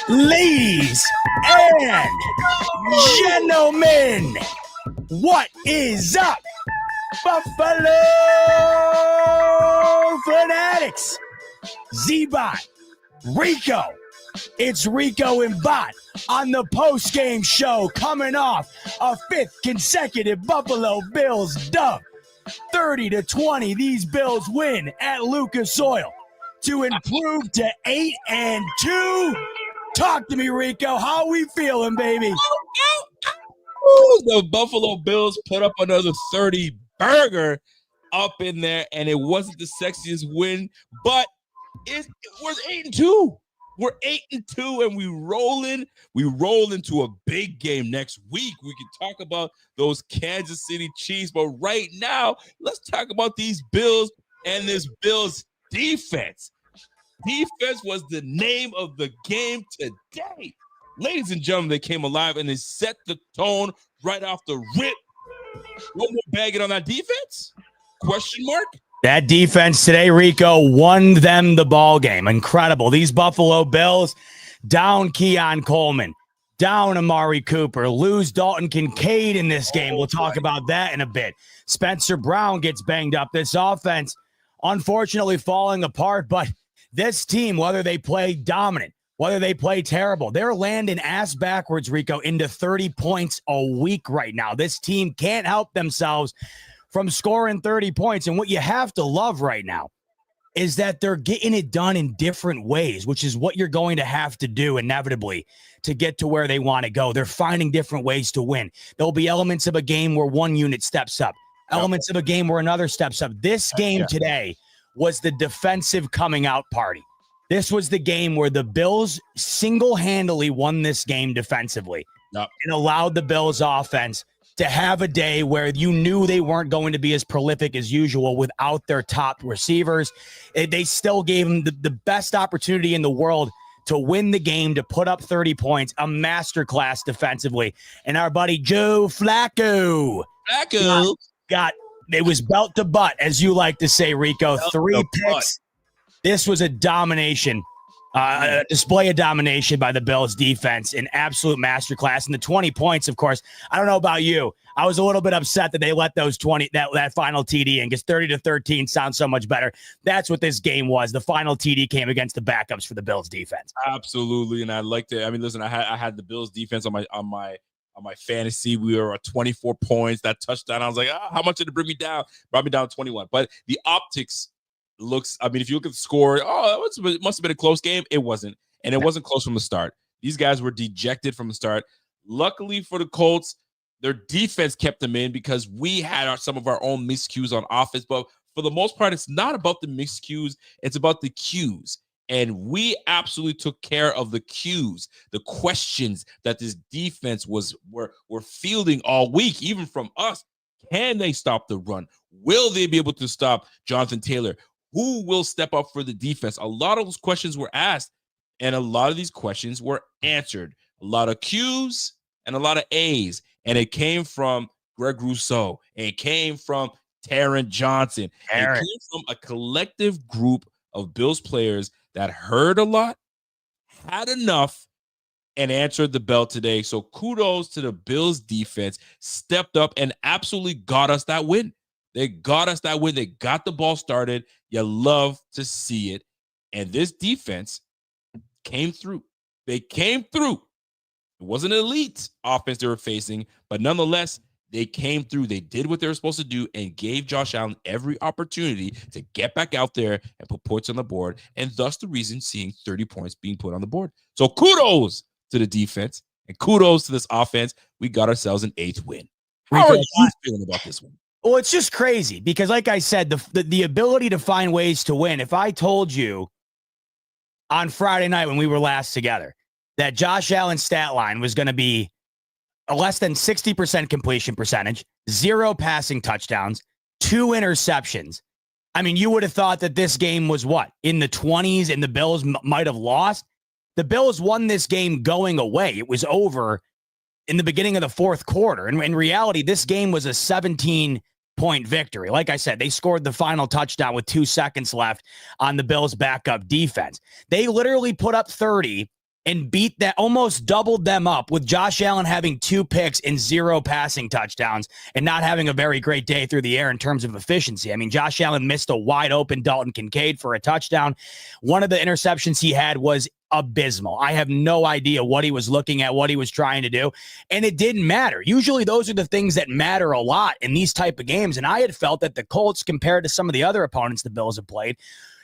Ladies and gentlemen, what is up, Buffalo Fanatics? Z-Bot, Rico. It's Rico and Bot on the post-game show coming off a fifth consecutive Buffalo Bills dub. 30-20, these Bills win at Lucas Oil to improve to 8-2. Talk to me, Rico. How we feeling, baby? Ooh, the Buffalo Bills put up another 30 burger up in there, and it wasn't the sexiest win, but it was 8-2. We're 8-2, and we roll into a big game next week. We can talk about those Kansas City Chiefs, but right now, let's talk about these Bills and this Bills defense. Defense was the name of the game today. Ladies and gentlemen, they came alive and they set the tone right off the rip. What more bagging on that defense? Question mark? That defense today, Rico, won them the ball game. Incredible. These Buffalo Bills down Keon Coleman, down Amari Cooper, lose Dalton Kincaid in this game. We'll talk about that in a bit. Spencer Brown gets banged up. This offense, unfortunately, falling apart, but this team, whether they play dominant, whether they play terrible, they're landing ass backwards, Rico, into 30 points a week right now. This team can't help themselves from scoring 30 points. And what you have to love right now is that they're getting it done in different ways, which is what you're going to have to do inevitably to get to where they want to go. They're finding different ways to win. There'll be elements of a game where one unit steps up, elements of a game where another steps up. This game today was the defensive coming out party. This was the game where the Bills single-handedly won this game defensively and allowed the Bills offense to have a day where you knew they weren't going to be as prolific as usual without their top receivers. They still gave them the best opportunity in the world to win the game, to put up 30 points, a masterclass defensively. And our buddy Joe Flacco got it was belt to butt, as you like to say, Rico. 3 picks. This was a domination, a display of domination by the Bills defense, an absolute masterclass. And the 20 points, of course, I don't know about you. I was a little bit upset that they let those 20, that final TD in, because 30-13 sounds so much better. That's what this game was. The final TD came against the backups for the Bills defense. Absolutely. And I liked it. I mean, listen, I had the Bills defense on my fantasy. We were at 24 points. That touchdown, I was like, how much did it bring me down? Brought me down 21. But the optics looks, I mean, if you look at the score, it must have been a close game. It wasn't. And it wasn't close from the start. These guys were dejected from the start. Luckily for the Colts, their defense kept them in because we had some of our own miscues on offense. But for the most part, it's not about the miscues. It's about the cues. And we absolutely took care of the cues, the questions that this defense were fielding all week, even from us. Can they stop the run? Will they be able to stop Jonathan Taylor? Who will step up for the defense? A lot of those questions were asked, and a lot of these questions were answered. A lot of Q's and a lot of A's, and it came from Greg Russo. It came from Taron Johnson. It came from a collective group of Bills players that heard a lot, had enough, and answered the bell today. So kudos to the Bills defense, stepped up and absolutely got us that win. They got us that win. They got the ball started. You love to see it. And this defense came through. They came through. It wasn't an elite offense they were facing, but nonetheless, they came through. They did what they were supposed to do and gave Josh Allen every opportunity to get back out there and put points on the board, and thus the reason seeing 30 points being put on the board. So kudos to the defense and kudos to this offense. We got ourselves an 8th win. How are you feeling about this one? Well, it's just crazy because, like I said, the ability to find ways to win. If I told you on Friday night when we were last together that Josh Allen's stat line was going to be a less than 60% completion percentage, 0 passing touchdowns, 2 interceptions, I mean, you would have thought that this game was what? In the 20s, and the Bills might have lost. The Bills won this game going away. It was over in the beginning of the fourth quarter. And in reality, this game was a 17-point victory. Like I said, they scored the final touchdown with 2 seconds left on the Bills' backup defense. They literally put up 30 and beat that, almost doubled them up with Josh Allen having 2 picks and 0 passing touchdowns and not having a very great day through the air in terms of efficiency. I mean, Josh Allen missed a wide open Dalton Kincaid for a touchdown. One of the interceptions he had was abysmal. I have no idea what he was looking at, what he was trying to do, and it didn't matter. Usually those are the things that matter a lot in these type of games, and I had felt that the Colts, compared to some of the other opponents the Bills have played,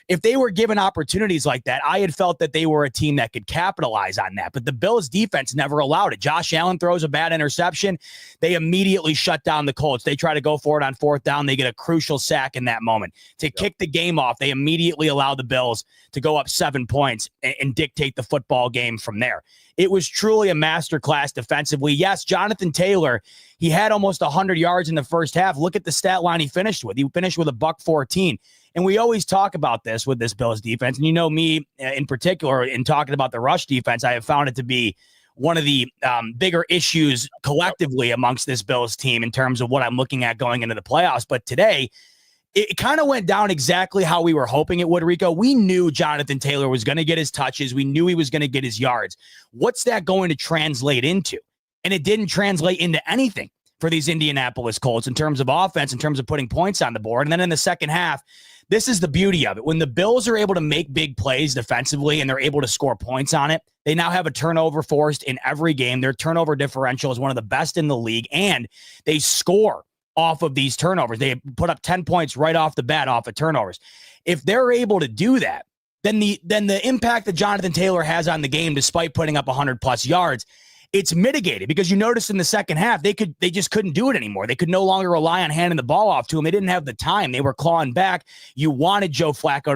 if they were given opportunities like that, I had felt that they were a team that could capitalize on that. But the Bills defense never allowed it. Josh Allen throws a bad interception. They immediately shut down the Colts. They try to go for it on 4th down. They get a crucial sack in that moment. To kick the game off, they immediately allow the Bills to go up 7 points and dictate the football game from there. It was truly a masterclass defensively. Yes, Jonathan Taylor, he had almost 100 yards in the first half. Look at the stat line he finished with. He finished with a $114. And we always talk about this with this Bills defense. And you know me in particular, in talking about the rush defense, I have found it to be one of the bigger issues collectively amongst this Bills team in terms of what I'm looking at going into the playoffs. But today, it kind of went down exactly how we were hoping it would, Rico. We knew Jonathan Taylor was going to get his touches. We knew he was going to get his yards. What's that going to translate into? And it didn't translate into anything for these Indianapolis Colts in terms of offense, in terms of putting points on the board. And then in the second half, this is the beauty of it. When the Bills are able to make big plays defensively and they're able to score points on it, they now have a turnover forced in every game. Their turnover differential is one of the best in the league, and they score off of these turnovers. They put up 10 points right off the bat off of turnovers. If they're able to do that, then the impact that Jonathan Taylor has on the game, despite putting up 100+ yards, it's mitigated, because you notice in the second half, they just couldn't do it anymore. They could no longer rely on handing the ball off to him. They didn't have the time. They were clawing back. You wanted Joe Flacco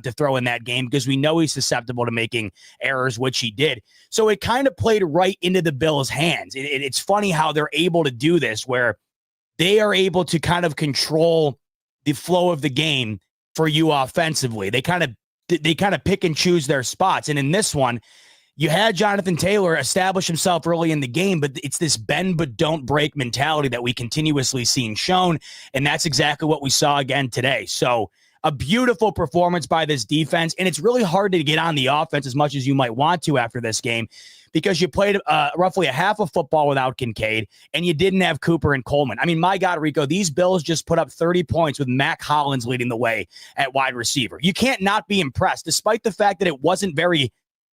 to throw in that game, because we know he's susceptible to making errors, which he did. So it kind of played right into the Bills' hands. It's funny how they're able to do this, where they are able to kind of control the flow of the game for you offensively. They kind of pick and choose their spots. And in this one, you had Jonathan Taylor establish himself early in the game, but it's this bend but don't break mentality that we continuously seen shown, and that's exactly what we saw again today. So a beautiful performance by this defense, and it's really hard to get on the offense as much as you might want to after this game, because you played roughly a half of football without Kincaid, and you didn't have Cooper and Coleman. I mean, my God, Rico, these Bills just put up 30 points with Mac Hollins leading the way at wide receiver. You can't not be impressed, despite the fact that it wasn't very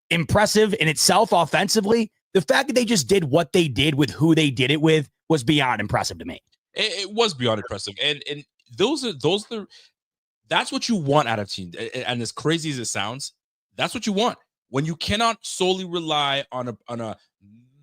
impressive in itself offensively. The fact that they just did what they did with who they did it with was beyond impressive to me. It was beyond impressive, and those are that's what you want out of a team. And as crazy as it sounds, that's what you want when you cannot solely rely on a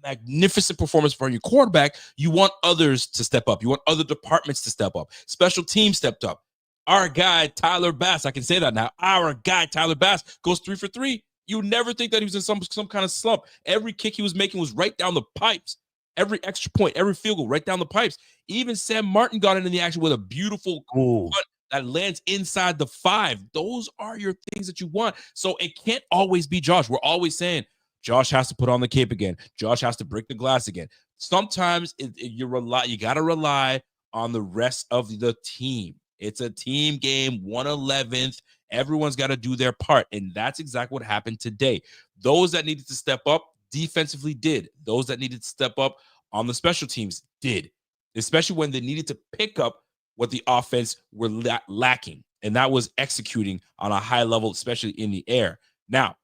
magnificent performance from your quarterback. You want others to step up. You want other departments to step up. Special teams stepped up. Our guy Tyler Bass, I can say that now. Our guy Tyler Bass goes 3 for 3. You would never think that he was in some kind of slump. Every kick he was making was right down the pipes. Every extra point, every field goal, right down the pipes. Even Sam Martin got into the action with a beautiful punt that lands inside the 5. Those are your things that you want. So it can't always be Josh. We're always saying Josh has to put on the cape again. Josh has to break the glass again. Sometimes you got to rely on the rest of the team. It's a team game, 1/11th. Everyone's got to do their part, and that's exactly what happened today. Those that needed to step up defensively did. Those that needed to step up on the special teams did, especially when they needed to pick up what the offense were lacking, and that was executing on a high level, especially in the air. Now,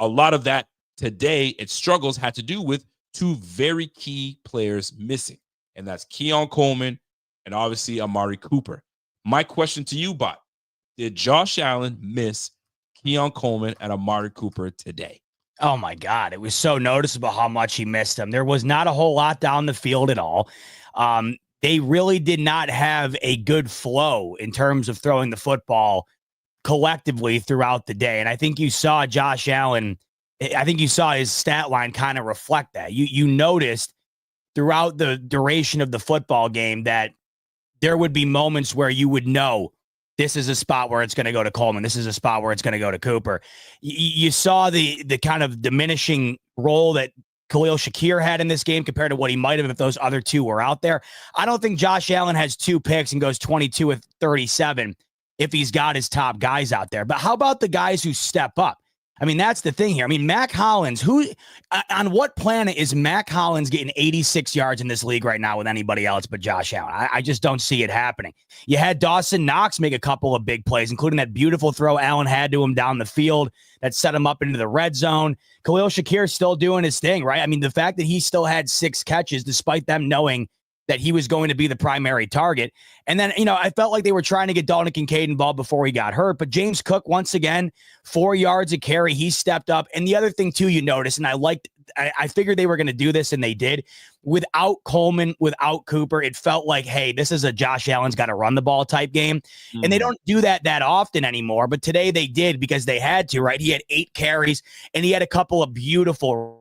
a lot of that today, its struggles had to do with 2 very key players missing, and that's Keon Coleman and obviously Amari Cooper. My question to you, Bot, did Josh Allen miss Keon Coleman and Amari Cooper today? Oh, my God. It was so noticeable how much he missed them. There was not a whole lot down the field at all. They really did not have a good flow in terms of throwing the football collectively throughout the day. And I think you saw Josh Allen, I think you saw his stat line kind of reflect that. You noticed throughout the duration of the football game that there would be moments where you would know this is a spot where it's going to go to Coleman. This is a spot where it's going to go to Cooper. You saw the kind of diminishing role that Khalil Shakir had in this game compared to what he might have if those other 2 were out there. I don't think Josh Allen has 2 picks and goes 22 with 37 if he's got his top guys out there. But how about the guys who step up? I mean, that's the thing here. I mean, Mac Hollins, on what planet is Mac Hollins getting 86 yards in this league right now with anybody else but Josh Allen? I just don't see it happening. You had Dawson Knox make a couple of big plays, including that beautiful throw Allen had to him down the field that set him up into the red zone. Khalil Shakir still doing his thing, right? I mean, the fact that he still had 6 catches, despite them knowing that he was going to be the primary target. And then, I felt like they were trying to get Dalton Kincaid involved before he got hurt. But James Cook, once again, 4 yards a carry. He stepped up. And the other thing, too, you notice, and I figured they were going to do this, and they did. Without Coleman, without Cooper, it felt like, hey, this is a Josh Allen's got to run the ball type game. And they don't do that often anymore. But today they did because they had to, right? He had 8 carries, and he had a couple of beautiful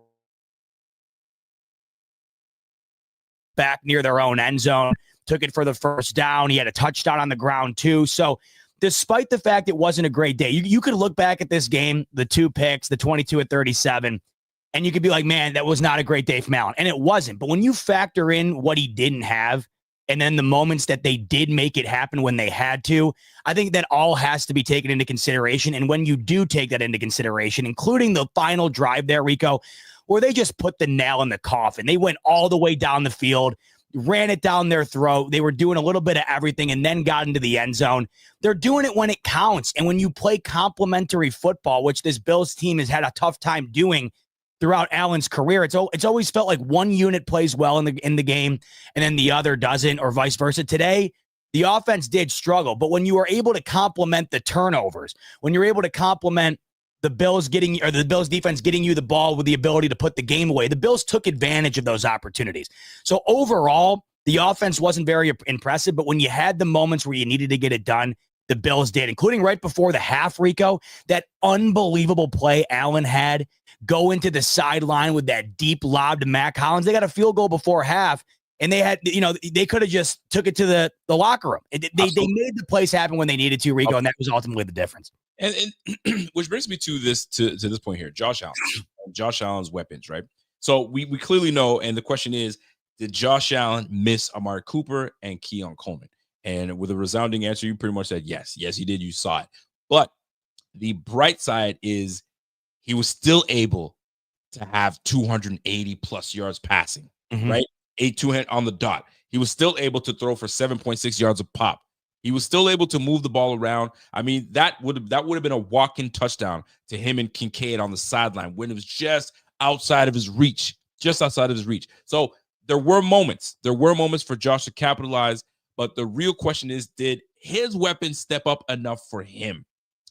back near their own end zone, took it for the first down. He had a touchdown on the ground too. So despite the fact it wasn't a great day, you could look back at this game, the 2 picks, the 22-37, and you could be like, man, that was not a great day from Allen. And it wasn't. But when you factor in what he didn't have, and then the moments that they did make it happen when they had to, I think that all has to be taken into consideration. And when you do take that into consideration, including the final drive there, Rico, where they just put the nail in the coffin. They went all the way down the field, ran it down their throat. They were doing a little bit of everything and then got into the end zone. They're doing it when it counts. And when you play complementary football, which this Bills team has had a tough time doing throughout Allen's career, it's always felt like one unit plays well in the game and then the other doesn't, or vice versa. Today, the offense did struggle. But when you are able to complement the turnovers, when you're able to complement the Bills defense getting you the ball with the ability to put the game away, the Bills took advantage of those opportunities. So overall, the offense wasn't very impressive, but when you had the moments where you needed to get it done, the Bills did, including right before the half, Rico, that unbelievable play Allen had go into the sideline with that deep lob to Mac Hollins. They got a field goal before half, and they had, they could have just took it to the locker room. They made the plays happen when they needed to, Rico, and that was ultimately the difference. And which brings me to this point here, Josh Allen's weapons, right? So we clearly know, and the question is, did Josh Allen miss Amari Cooper and Keon Coleman? And with a resounding answer, you pretty much said yes. Yes, he did. You saw it. But the bright side is he was still able to have 280 plus yards passing, right? 8-2 on the dot. He was still able to throw for 7.6 yards a pop. He was still able to move the ball around. I mean, that would have been a walk-in touchdown to him and Kincaid on the sideline when it was just outside of his reach, So there were moments for Josh to capitalize, but the real question is, did his weapons step up enough for him?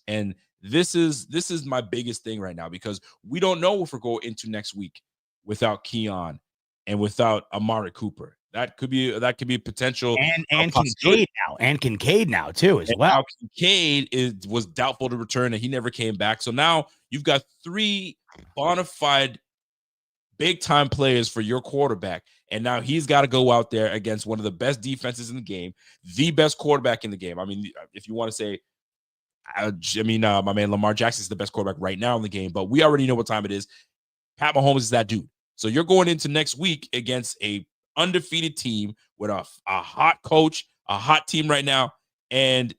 And this is my biggest thing right now, because we don't know if we're going into next week without Keon and without Amari Cooper. That could be a potential, and Kincaid now too as well. Now Kincaid was doubtful to return, and he never came back. So now you've got 3 bona fide big time players for your quarterback, and now he's got to go out there against one of the best defenses in the game, the best quarterback in the game. I mean, if you want to say, my man Lamar Jackson is the best quarterback right now in the game, but we already know what time it is. Pat Mahomes is that dude. So you're going into next week against a undefeated team with a hot coach, a hot team right now, and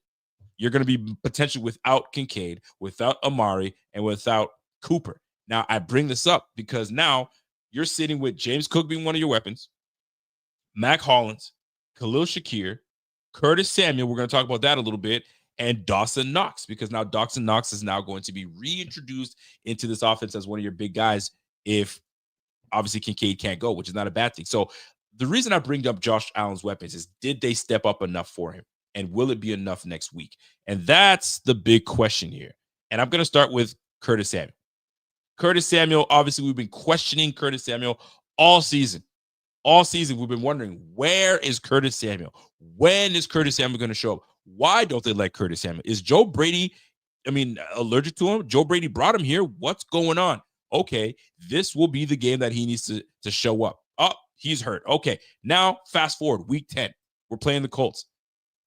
you're going to be potentially without Kincaid, without Amari, and without Cooper. Now, I bring this up because now you're sitting with James Cook being one of your weapons, Mac Hollins, Khalil Shakir, Curtis Samuel, we're going to talk about that a little bit, and Dawson Knox, because now Dawson Knox is now going to be reintroduced into this offense as one of your big guys if obviously Kincaid can't go, which is not a bad thing. So the reason I bring up Josh Allen's weapons is, did they step up enough for him? And will it be enough next week? And that's the big question here. And I'm going to start with Curtis Samuel. Curtis Samuel, obviously, we've been questioning Curtis Samuel all season. All season, we've been wondering, where is Curtis Samuel? When is Curtis Samuel going to show up? Why don't they like Curtis Samuel? Is Joe Brady, allergic to him? Joe Brady brought him here. What's going on? Okay, this will be the game that he needs to show up. Oh, he's hurt. Okay, now fast forward, week 10. We're playing the Colts.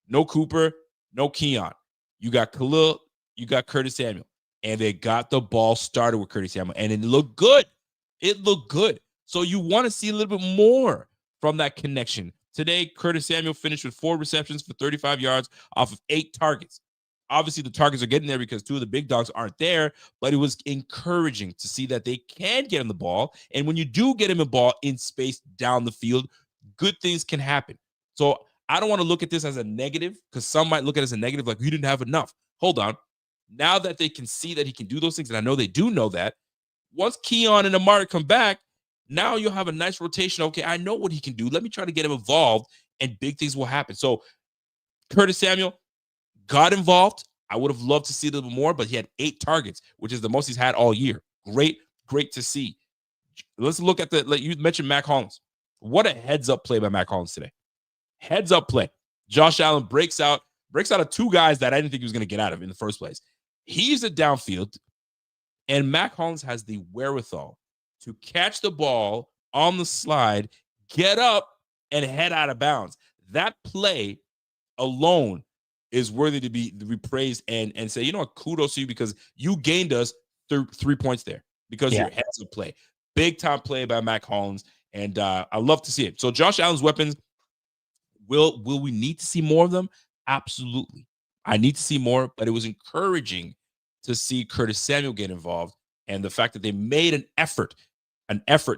No Cooper, no Keon. You got Khalil, you got Curtis Samuel. And they got the ball started with Curtis Samuel, and it looked good. It looked good. So you want to see a little bit more from that connection. Today, Curtis Samuel finished with 4 receptions for 35 yards off of 8 targets. Obviously, the targets are getting there because two of the big dogs aren't there, but it was encouraging to see that they can get him the ball. And when you do get him a ball in space down the field, good things can happen. So I don't want to look at this as a negative, because some might look at it as a negative, like, you didn't have enough. Hold on. Now that they can see that he can do those things, and I know they do know that, once Keon and Amari come back, now you'll have a nice rotation. Okay, I know what he can do. Let me try to get him involved, and big things will happen. So Curtis Samuel got involved. I would have loved to see a little more, but he had 8 targets, which is the most he's had all year. Great to see. Let's look at you mentioned Mac Hollins. What a heads-up play by Mac Hollins today. Heads-up play. Josh Allen breaks out of 2 guys that I didn't think he was going to get out of in the first place. He's a downfield, and Mac Hollins has the wherewithal to catch the ball on the slide, get up, and head out of bounds. That play alone is worthy to be praised and say, you know what, kudos to you, because you gained us 3 points there because your heads of play. Big time play by Mac Hollins, and I love to see it. So Josh Allen's weapons, will we need to see more of them? Absolutely. I need to see more, but it was encouraging to see Curtis Samuel get involved, and the fact that they made an effort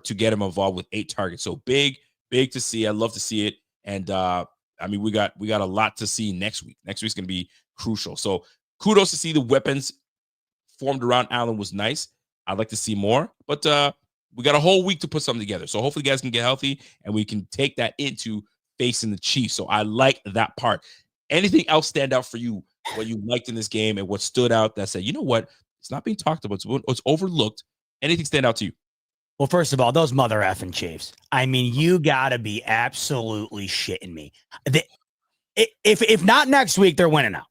to get him involved with 8 targets. So big to see. I love to see it. And I mean, we got a lot to see next week. Next week's going to be crucial. So kudos to see the weapons formed around Allen was nice. I'd like to see more, but we got a whole week to put something together. So hopefully guys can get healthy and we can take that into facing the Chiefs. So I like that part. Anything else stand out for you, what you liked in this game and what stood out that said, you know what, it's not being talked about, it's overlooked? Anything stand out to you? Well, first of all, those mother effing Chiefs. I mean, you got to be absolutely shitting me. If not next week, they're winning now.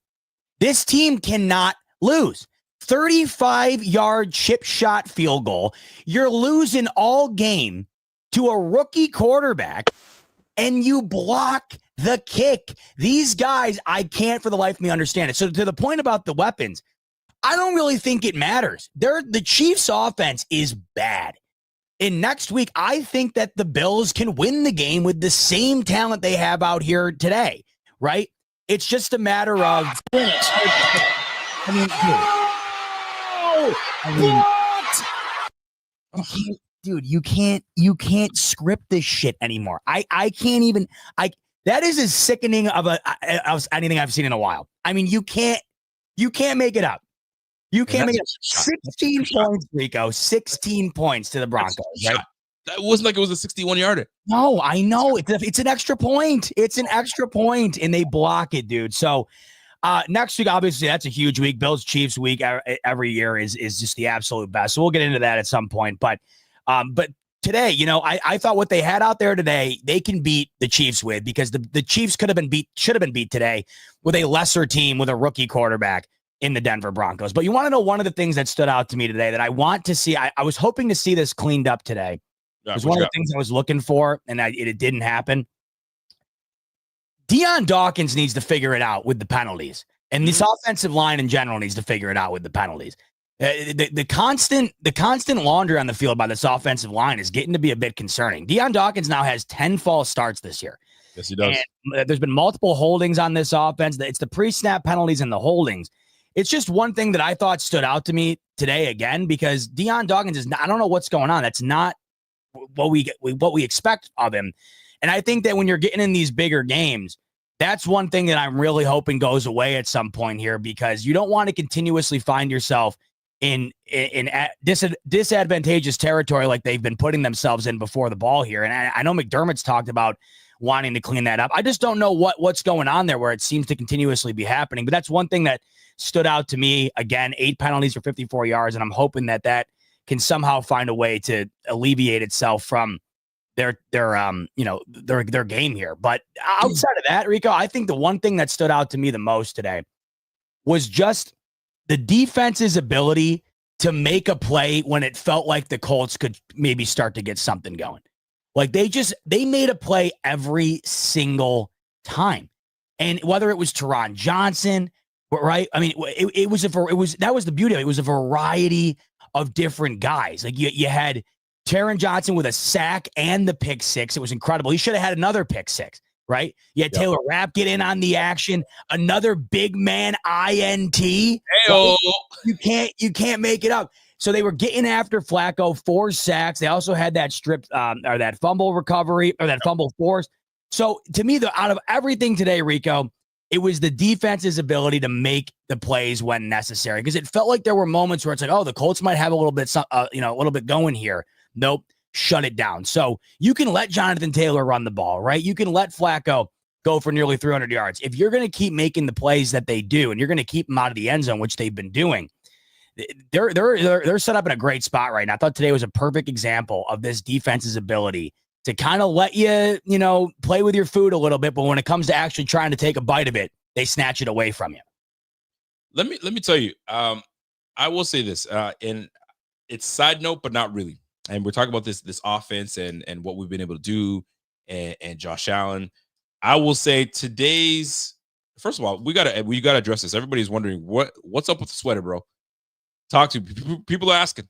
This team cannot lose. 35-yard chip shot field goal. You're losing all game to a rookie quarterback, and you block the kick. These guys, I can't for the life of me understand it. So to the point about the weapons, I don't really think it matters. The Chiefs' offense is bad. And next week, I think that the Bills can win the game with the same talent they have out here today, right? It's just a matter of you can't script this shit anymore. I can't even that is as sickening of anything I've seen in a while. I mean, you can't make it up. You can't make it. 16 points, Rico. 16 points to the Broncos. Right? That wasn't like it was a 61-yarder. No, I know. It's an extra point. It's an extra point, and they block it, dude. So next week, obviously, that's a huge week. Bills Chiefs week every year is just the absolute best. So we'll get into that at some point. But today, you know, I thought what they had out there today, they can beat the Chiefs with, because the Chiefs should have been beat today with a lesser team with a rookie quarterback in the Denver Broncos. But you want to know one of the things that stood out to me today that I want to see? I was hoping to see this cleaned up today. It was one of the things I was looking for, and it didn't happen. Deion Dawkins needs to figure it out with the penalties. And this offensive line in general needs to figure it out with the penalties. The constant laundry on the field by this offensive line is getting to be a bit concerning. Deion Dawkins now has 10 false starts this year. Yes, he does. And there's been multiple holdings on this offense. It's the pre-snap penalties and the holdings. It's just one thing that I thought stood out to me today again, because Deion Dawkins I don't know what's going on. That's not what we expect of him. And I think that when you're getting in these bigger games, that's one thing that I'm really hoping goes away at some point here, because you don't want to continuously find yourself in disadvantageous territory like they've been putting themselves in before the ball here. And I know McDermott's talked about wanting to clean that up. I just don't know what's going on there where it seems to continuously be happening. But that's one thing that stood out to me. Again, 8 penalties for 54 yards, and I'm hoping that can somehow find a way to alleviate itself from their game here. But outside of that, Rico, I think the one thing that stood out to me the most today was just the defense's ability to make a play when it felt like the Colts could maybe start to get something going. Like they made a play every single time. And whether it was Teron Johnson, right? I mean, that was the beauty of it. It was a variety of different guys. Like you had Teron Johnson with a sack and the pick six. It was incredible. He should have had another pick six. right? You had Taylor Rapp get in on the action, another big man INT. Right? You can't make it up. So they were getting after Flacco, 4 sacks. They also had that strip or that fumble recovery or that fumble force. So to me, out of everything today, Rico, it was the defense's ability to make the plays when necessary, because it felt like there were moments where it's like, oh, the Colts might have a little bit, a little bit going here. Nope, shut it down. So you can let Jonathan Taylor run the ball, right? You can let Flacco go for nearly 300 yards. If you're going to keep making the plays that they do, and you're going to keep them out of the end zone, which they've been doing, they're set up in a great spot right now. I thought today was a perfect example of this defense's ability to kind of let you, play with your food a little bit, but when it comes to actually trying to take a bite of it, they snatch it away from you. Let me tell you, I will say this, and it's side note, but not really. And we're talking about this offense and what we've been able to do, and Josh Allen. I will say first of all, we gotta address this. Everybody's wondering what's up with the sweater, bro. Talk to people are asking.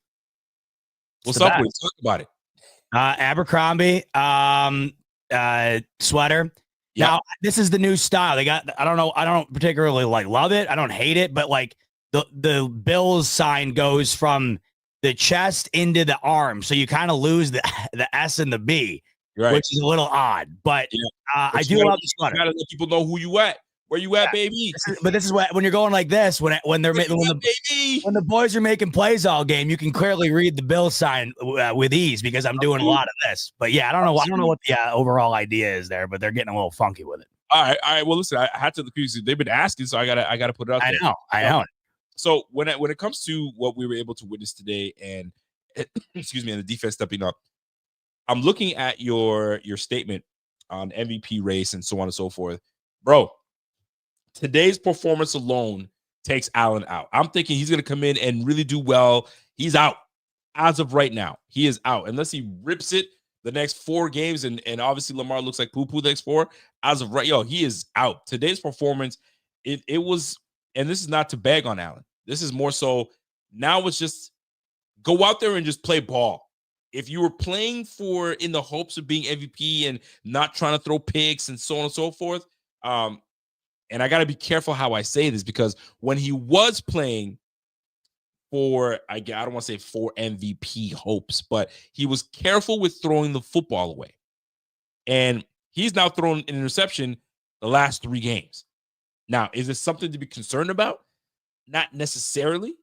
What's up with it? Talk about it. Abercrombie sweater. Yep. Now, this is the new style. They got, I don't particularly love it. I don't hate it, but the Bills sign goes from the chest into the arm. So you kind of lose the S and the B, right, which is a little odd. But I do love the sweater. You gotta let people know who you at. Where you at, baby? This is when you're going like this, when the boys are making plays all game, you can clearly read the Bill sign with ease, because I'm doing a lot of this. But yeah, I don't know what the overall idea is there, but they're getting a little funky with it. All right. Well, listen, I had to, they've been asking, so I gotta put it out there. I know. So when it comes to what we were able to witness today, and excuse me, and the defense stepping up, I'm looking at your statement on MVP race and so on and so forth, bro. Today's performance alone takes Allen out. I'm thinking he's going to come in and really do well. He's out. As of right now, he is out. Unless he rips it the next 4 games, and obviously Lamar looks like poo-poo the next 4. As of right, he is out. Today's performance, it was, and this is not to bag on Allen. This is more so, now it's just go out there and just play ball. If you were playing in the hopes of being MVP and not trying to throw picks and so on and so forth, and I got to be careful how I say this, because when he was playing for, I don't want to say for MVP hopes, but he was careful with throwing the football away. And he's now thrown an interception the last 3 games. Now, is this something to be concerned about? Not necessarily.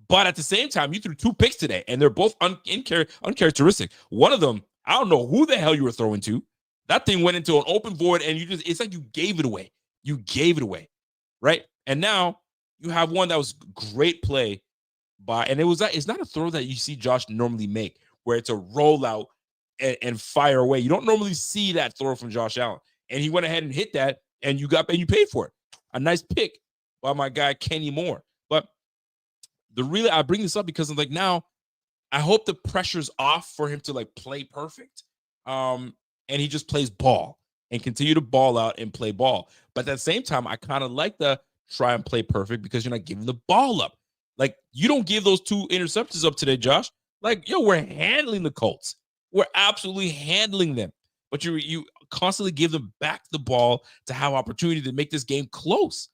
But at the same time, you threw 2 picks today, and they're both uncharacteristic. One of them, I don't know who the hell you were throwing to. That thing went into an open void, and it's like you gave it away. You gave it away, right? And now you have one that was great play and it's not a throw that you see Josh normally make, where it's a rollout and fire away. You don't normally see that throw from Josh Allen. And he went ahead and hit that, and you paid for it. A nice pick by my guy Kenny Moore. But I bring this up because I'm like, now I hope the pressure's off for him to play perfect. And he just plays ball and continue to ball out and play ball. But at the same time, I kind of like the try and play perfect, because you're not giving the ball up. You don't give those 2 interceptions up today, Josh. We're handling the Colts. We're absolutely handling them. But you constantly give them back the ball to have opportunity to make this game close.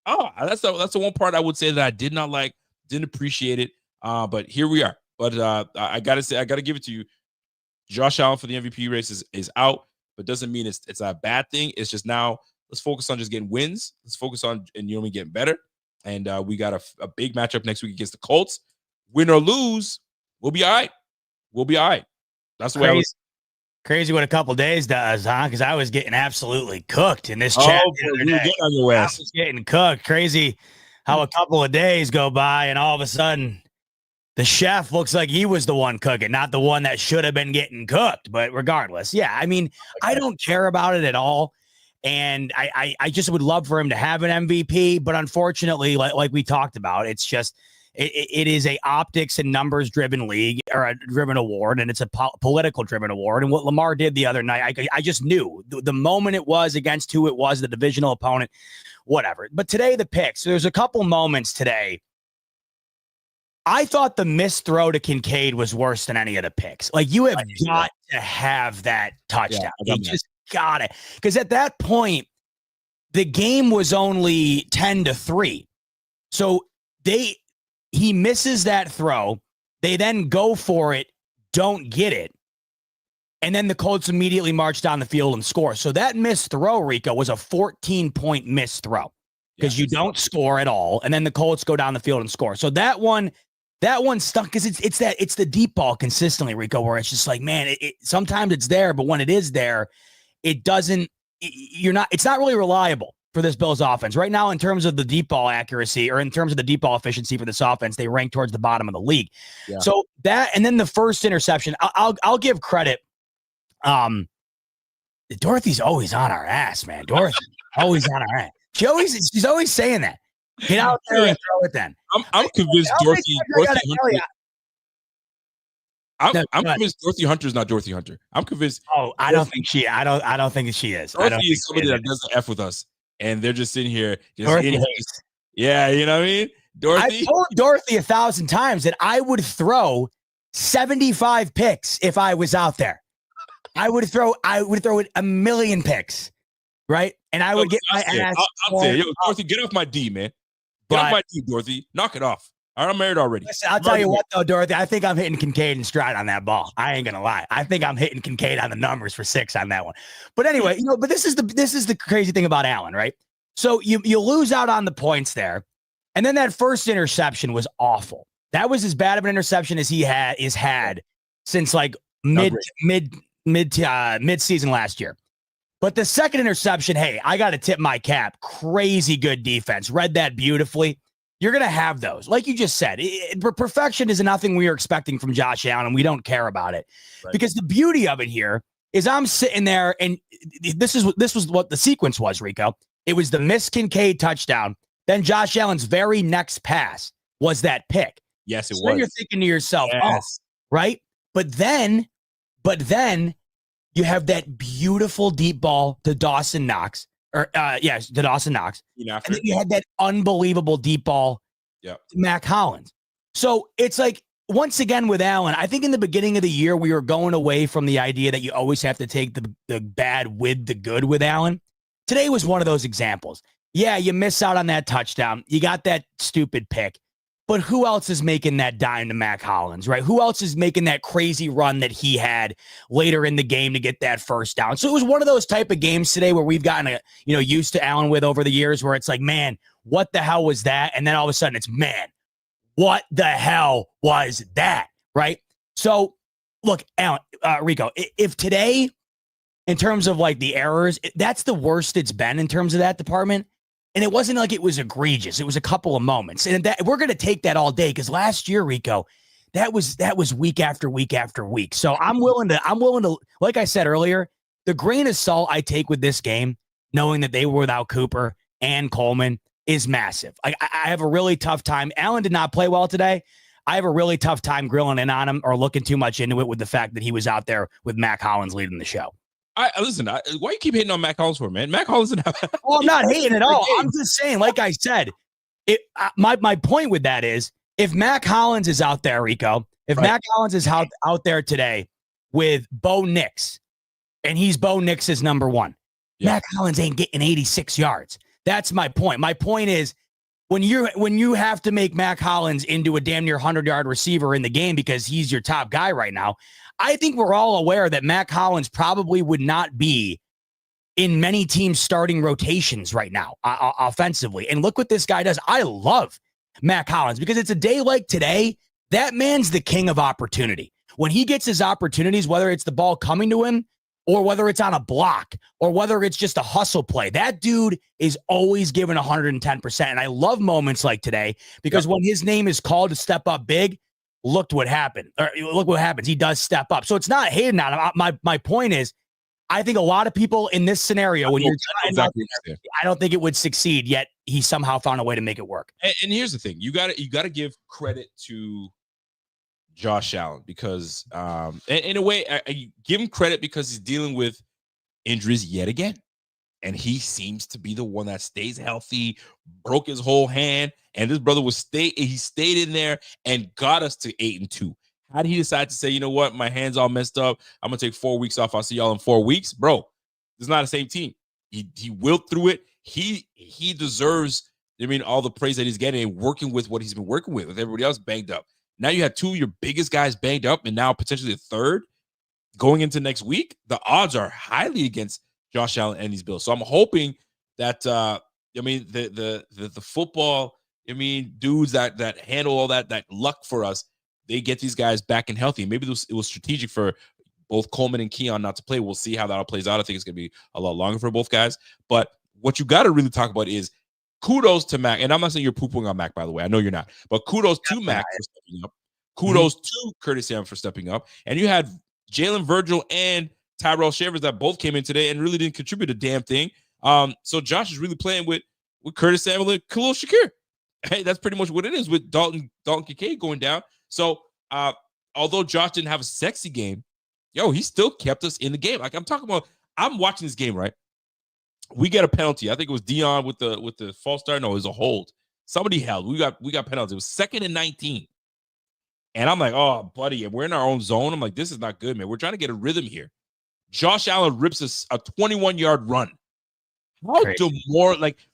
That's the one part I would say that I did not like, didn't appreciate it. But here we are. But I gotta give it to you. Josh Allen for the MVP race is out, but doesn't mean it's a bad thing. It's just, now let's focus on just getting wins. Let's focus on getting better. And we got a big matchup next week against the Colts. Win or lose, we'll be all right. We'll be all right. That's the way I was. Crazy what a couple days does, huh? Because I was getting absolutely cooked in this chat. You were getting on your ass. I was getting cooked. Crazy how a couple of days go by, and all of a sudden the chef looks like he was the one cooking, not the one that should have been getting cooked. But regardless, yeah, I mean, I don't care about it at all. And I just would love for him to have an MVP. But unfortunately, like we talked about, it's just, it is a optics and numbers driven league, or a driven award. And it's a political driven award. And what Lamar did the other night, I just knew the moment it was against who it was, the divisional opponent, whatever. But today, the picks, there's a couple moments today. I thought the missed throw to Kincaid was worse than any of the picks. You have got to have that touchdown. got it. Because at that point, the game was only 10-3. So he misses that throw. They then go for it, don't get it. And then the Colts immediately march down the field and score. So that missed throw, Rico, was a 14-point missed throw because you don't score at all. And then the Colts go down the field and score. So that one stuck because it's the deep ball consistently, Rico, where it's just like, man, sometimes it's there, but when it is there, it doesn't. It's not really reliable for this Bills offense right now in terms of the deep ball accuracy or in terms of the deep ball efficiency for this offense. They rank towards the bottom of the league. Yeah. So that, and then the first interception, I'll give credit. Dorothy's always on our ass, man. Dorothy always on our ass. She's always saying that. Get out there and throw it then. I'm convinced Dorothy convinced Dorothy Hunter's not Dorothy Hunter. I'm convinced. Oh, I don't think she is. Dorothy is somebody that doesn't F with us. And they're just sitting here. Yeah, you know what I mean? Dorothy. I told Dorothy 1,000 times that I would throw 75 picks if I was out there. I would throw it a million picks, right? And I would get my ass. I'll say, Dorothy, get off my D, man. Get off my D, Dorothy. Knock it off. I'm married already. Listen, I'll tell you what, though, Dorothy, I think I'm hitting Kincaid in stride on that ball. I ain't gonna lie. I think I'm hitting Kincaid on the numbers for 6 on that one. But anyway, but this is the crazy thing about Allen, right? So you lose out on the points there, and then that first interception was awful. That was as bad of an interception as he had since like mid-season last year. But the second interception, hey, I got to tip my cap. Crazy good defense. Read that beautifully. You're going to have those. Like you just said, perfection is nothing we are expecting from Josh Allen, and we don't care about it. Right. Because the beauty of it here is I'm sitting there, and this was what the sequence was, Rico. It was the missed Kincaid touchdown. Then Josh Allen's very next pass was that pick. Yes, it was. Then you're thinking to yourself, yes. Right? But then you have that beautiful deep ball to Dawson Knox. To Dawson Knox. And then you had that unbelievable deep ball to Mac Hollins. So it's like, once again with Allen, I think in the beginning of the year, we were going away from the idea that you always have to take the bad with the good with Allen. Today was one of those examples. Yeah, you miss out on that touchdown. You got that stupid pick. But who else is making that dime to Mac Hollins, right? Who else is making that crazy run that he had later in the game to get that first down? So it was one of those type of games today where we've gotten used to Allen with over the years, where it's like, man, what the hell was that? And then all of a sudden it's, man, what the hell was that, right? So look, Allen, Rico, if today, in terms of like the errors, that's the worst it's been in terms of that department. And it wasn't like it was egregious. It was a couple of moments. And that we're going to take that all day, because last year, Rico, that was week after week after week. So I'm willing to, like I said earlier, the grain of salt I take with this game, knowing that they were without Cooper and Coleman, is massive. I have a really tough time. Allen did not play well today. I have a really tough time grilling in on him or looking too much into it with the fact that he was out there with Mac Hollins leading the show. Listen, why you keep hating on Mac Hollins for, man? Mac Hollins didn't have. Well, I'm not hating at all. I'm just saying, like I said, my point with that is, if Mac Hollins is out there, Rico, Mac Hollins is out there today with Bo Nix, and he's Bo Nix's number one, Mac Hollins ain't getting 86 yards. That's my point. My point is, when you have to make Mac Hollins into a damn near 100-yard receiver in the game because he's your top guy right now, I think we're all aware that Mac Hollins probably would not be in many teams' starting rotations right now offensively. And look what this guy does. I love Mac Hollins because it's a day like today. That man's the king of opportunity. When he gets his opportunities, whether it's the ball coming to him or whether it's on a block or whether it's just a hustle play, that dude is always giving 110%. And I love moments like today because when his name is called to step up big, look what happened. Look what happens. He does step up. So it's not hating on him. My point is, I think a lot of people in this scenario, when you're exactly I don't think it would succeed, yet he somehow found a way to make it work. And here's the thing. You gotta give credit to Josh Allen because in a way, I give him credit because he's dealing with injuries yet again. And he seems to be the one that stays healthy, broke his whole hand, and this brother he stayed in there and got us to 8-2. How did he decide to say, you know what, my hand's all messed up, I'm gonna take 4 weeks off, I'll see y'all in 4 weeks? Bro, It's not the same team. He willed through it. He deserves, all the praise that he's getting and working with what he's been working with everybody else banged up. Now you have two of your biggest guys banged up, and now potentially a third going into next week. The odds are highly against Josh Allen and these Bills. So I'm hoping that the football, dudes that handle all that luck for us, they get these guys back and healthy. Maybe it was strategic for both Coleman and Keon not to play. We'll see how that all plays out. I think it's going to be a lot longer for both guys. But what you got to really talk about is kudos to Mac. And I'm not saying you're poo-pooing on Mac, by the way. I know you're not. But kudos to Mac for stepping up. Kudos to Curtis Samuel for stepping up. And you had Jalen Virgil and Tyrell Shavers that both came in today and really didn't contribute a damn thing. So Josh is really playing with Curtis Samuel and Khalil Shakir. Hey, that's pretty much what it is with Dalton Kincaid going down. So although Josh didn't have a sexy game, he still kept us in the game. Like I'm watching this game, right? We get a penalty. I think it was Dion with the false start. No, it was a hold. Somebody held. We got penalty. It was 2nd and 19. And I'm like, oh, buddy, we're in our own zone. I'm like, this is not good, man. We're trying to get a rhythm here. Josh Allen rips a 21-yard run. How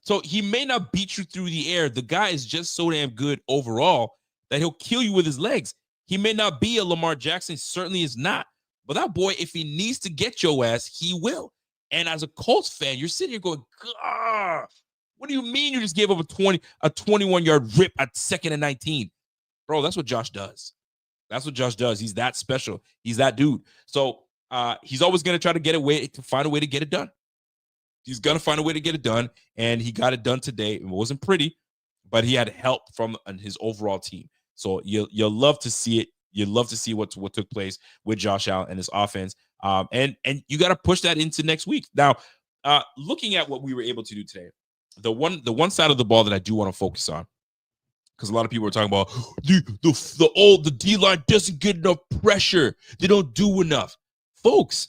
so he may not beat you through the air. The guy is just so damn good overall that he'll kill you with his legs. He may not be a Lamar Jackson, certainly is not. But that boy, if he needs to get your ass, he will. And as a Colts fan, you're sitting here going, God, what do you mean you just gave up a 21-yard rip at 2nd and 19? Bro, that's what Josh does. That's what Josh does. He's that special. He's that dude. So he's always going to try to find a way to get it done. He's going to find a way to get it done, and he got it done today. It wasn't pretty, but he had help from his overall team. So you'll love to see it. You'd love to see what took place with Josh Allen and his offense. And you got to push that into next week. Now, looking at what we were able to do today, the one side of the ball that I do want to focus on, because a lot of people are talking about the D-line doesn't get enough pressure. They don't do enough. Folks,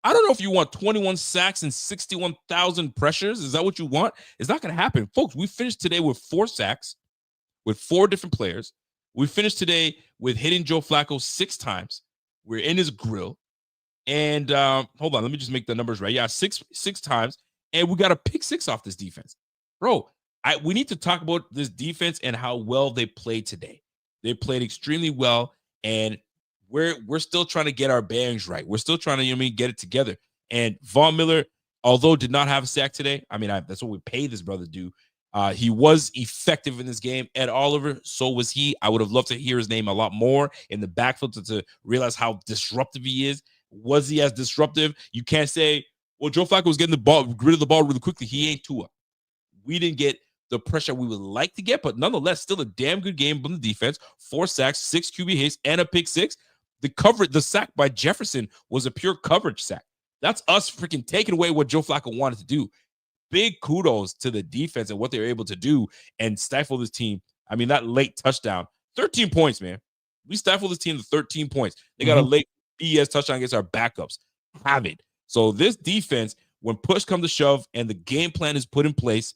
I don't know if you want 21 sacks and 61,000 pressures. Is that what you want? It's not going to happen. Folks, we finished today with 4 sacks with 4 different players. We finished today with hitting Joe Flacco 6 times. We're in his grill. And hold on, let me just make the numbers right. Yeah, six times. And we got a pick 6 off this defense. Bro, we need to talk about this defense and how well they played today. They played extremely well, and we're still trying to get our bearings right. We're still trying to, get it together. And Von Miller, although did not have a sack today, that's what we pay this brother to do. He was effective in this game. Ed Oliver, so was he. I would have loved to hear his name a lot more in the backfield to realize how disruptive he is. Was he as disruptive? You can't say, well, Joe Flacco was getting rid of the ball really quickly. He ain't Tua. We didn't get the pressure we would like to get, but nonetheless, still a damn good game from the defense. 4 sacks, 6 QB hits, and a pick 6. The sack by Jefferson was a pure coverage sack. That's us freaking taking away what Joe Flacco wanted to do. Big kudos to the defense and what they were able to do and stifle this team. That late touchdown, 13 points, man. We stifled this team to 13 points. They got a late BS touchdown against our backups. Have it. So this defense, when push comes to shove and the game plan is put in place,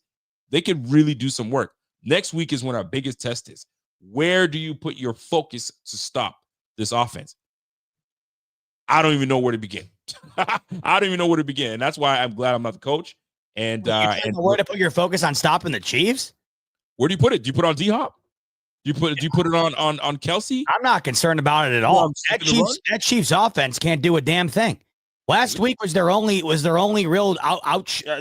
they could really do some work. Next week is when our biggest test is. Where do you put your focus to stop this offense? I don't even know where to begin. I don't even know where to begin. And that's why I'm glad I'm not the coach. And where to put your focus on stopping the Chiefs? Where do you put it? Do you put it on D-Hop? Do you put it on Kelsey? I'm not concerned about it at all. That Chiefs offense can't do a damn thing. Last week was their only real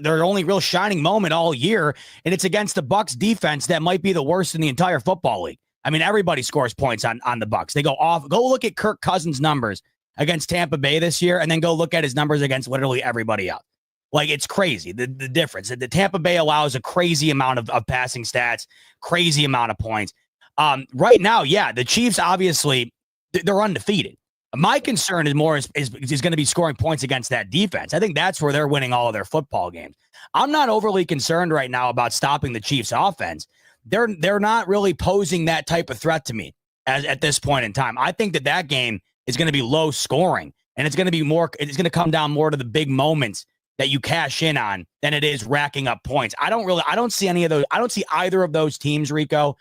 their only real shining moment all year, and it's against the Bucs defense that might be the worst in the entire football league. Everybody scores points on the Bucs. They go off. Go look at Kirk Cousins' numbers against Tampa Bay this year, and then go look at his numbers against literally everybody else. Like, it's crazy, the difference. The Tampa Bay allows a crazy amount of passing stats, crazy amount of points. Right now, yeah, the Chiefs, obviously, they're undefeated. My concern is more is going to be scoring points against that defense. I think that's where they're winning all of their football games. I'm not overly concerned right now about stopping the Chiefs offense. They're not really posing that type of threat to me at this point in time. I think that game is going to be low scoring, and it's going to come down more to the big moments that you cash in on than it is racking up points. I don't see any of those. I don't see either of those teams, Rico,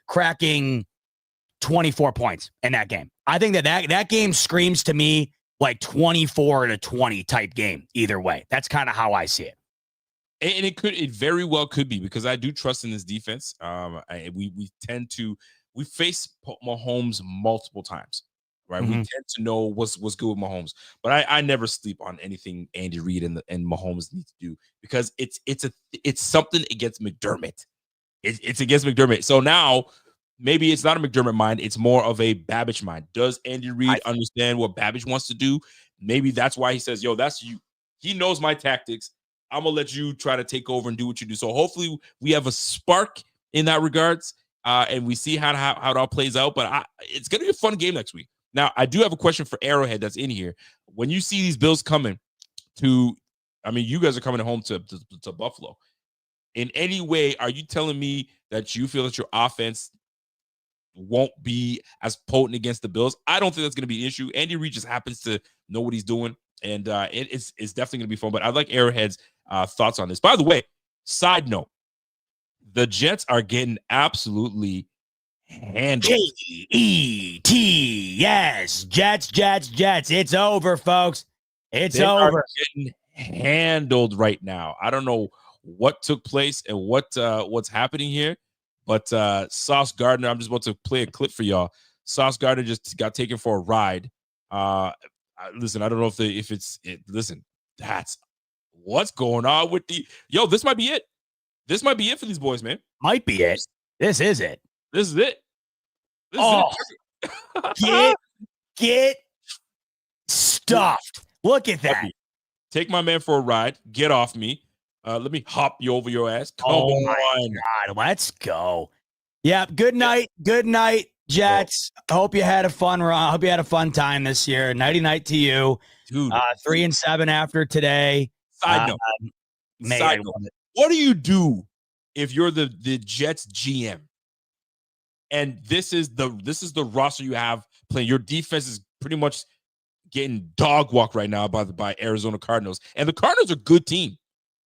cracking 24 points in that game. I think that game screams to me like 24-20 type game either way. That's kind of how I see it. And it very well could be, because I do trust in this defense. We face Mahomes multiple times, right? We tend to know what's good with Mahomes, but I never sleep on anything Andy Reid and Mahomes need to do, because it's something against McDermott. It's against McDermott. So now maybe it's not a McDermott mind. It's more of a Babbage mind. Does Andy Reid understand what Babbage wants to do? Maybe that's why he says, yo, that's you. He knows my tactics. I'm going to let you try to take over and do what you do. So hopefully we have a spark in that regards, and we see how it all plays out. But it's going to be a fun game next week. Now, I do have a question for Arrowhead that's in here. When you see these Bills coming you guys are coming home to Buffalo. In any way, are you telling me that you feel that your offense won't be as potent against the Bills? I don't think that's going to be an issue. Andy Reid just happens to know what he's doing, and it's definitely going to be fun. But I'd like Arrowhead's thoughts on this. By the way, side note, the Jets are getting absolutely handled. Jets. It's over, folks. They are getting handled right now. I don't know what took place and what's happening here, but Sauce Gardner, I'm just about to play a clip for y'all. Sauce Gardner just got taken for a ride. Listen, I don't know if it's listen, that's what's going on with this might be it. This might be it for these boys, man. Might be it. This is it. This is it. Get stuffed. Look at that. Take my man for a ride. Get off me. Let me hop you over your ass. Come on. My God, let's go. Yeah. Good night. Good night, Jets. I hope you had a fun run. I hope you had a fun time this year. Nighty night to you. Dude. 3-7 after today. Side note. What do you do if you're the Jets GM? And this is the roster you have playing. Your defense is pretty much getting dog walk right now by Arizona Cardinals. And the Cardinals are a good team.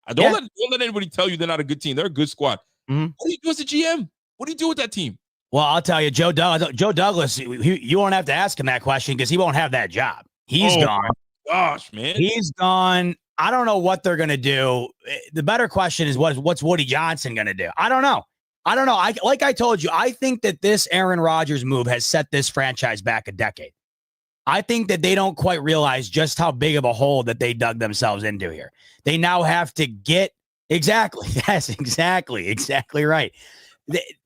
Don't let anybody tell you they're not a good team. They're a good squad. What do you do as a GM? What do you do with that team? Well, I'll tell you, Joe Douglas, you won't have to ask him that question because he won't have that job. He's gone. My gosh, man. He's gone. I don't know what they're going to do. The better question is what's Woody Johnson going to do? I don't know. Like I told you, I think that this Aaron Rodgers move has set this franchise back a decade. I think that they don't quite realize just how big of a hole that they dug themselves into here. They now have to get exactly. That's exactly right.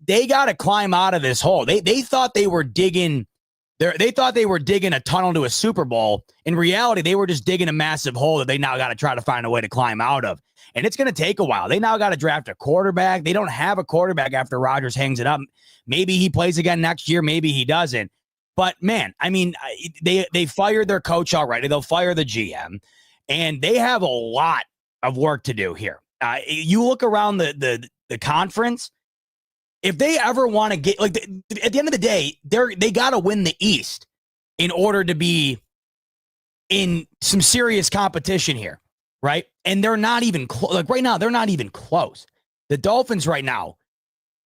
They got to climb out of this hole. They thought they were digging. They thought they were digging a tunnel to a Super Bowl. In reality, they were just digging a massive hole that they now got to try to find a way to climb out of. And it's going to take a while. They now got to draft a quarterback. They don't have a quarterback after Rodgers hangs it up. Maybe he plays again next year. Maybe he doesn't. But, man, I mean, they fired their coach already. They'll fire the GM. And they have a lot of work to do here. You look around the conference. If they ever want to get, at the end of the day, they got to win the East in order to be in some serious competition here, right? And they're not even right now. They're not even close. The Dolphins right now,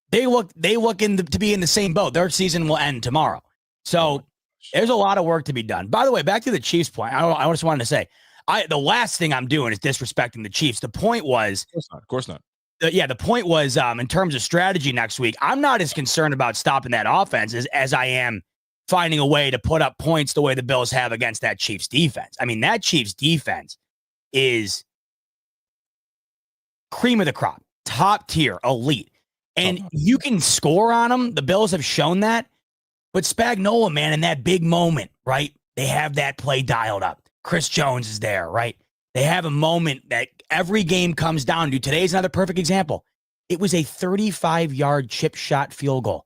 they look to be in the same boat. Their season will end tomorrow. So there's a lot of work to be done. By the way, back to the Chiefs point. I just wanted to say, the last thing I'm doing is disrespecting the Chiefs. The point was, of course not. The point was, in terms of strategy next week, I'm not as concerned about stopping that offense as I am finding a way to put up points the way the Bills have against that Chiefs defense. I mean, that Chiefs defense is cream of the crop, top tier, elite. And you can score on them. The Bills have shown that. But Spagnuolo, man, in that big moment, right? They have that play dialed up. Chris Jones is there, right? They have a moment that every game comes down to. Today's another perfect example. It was a 35-yard chip shot field goal,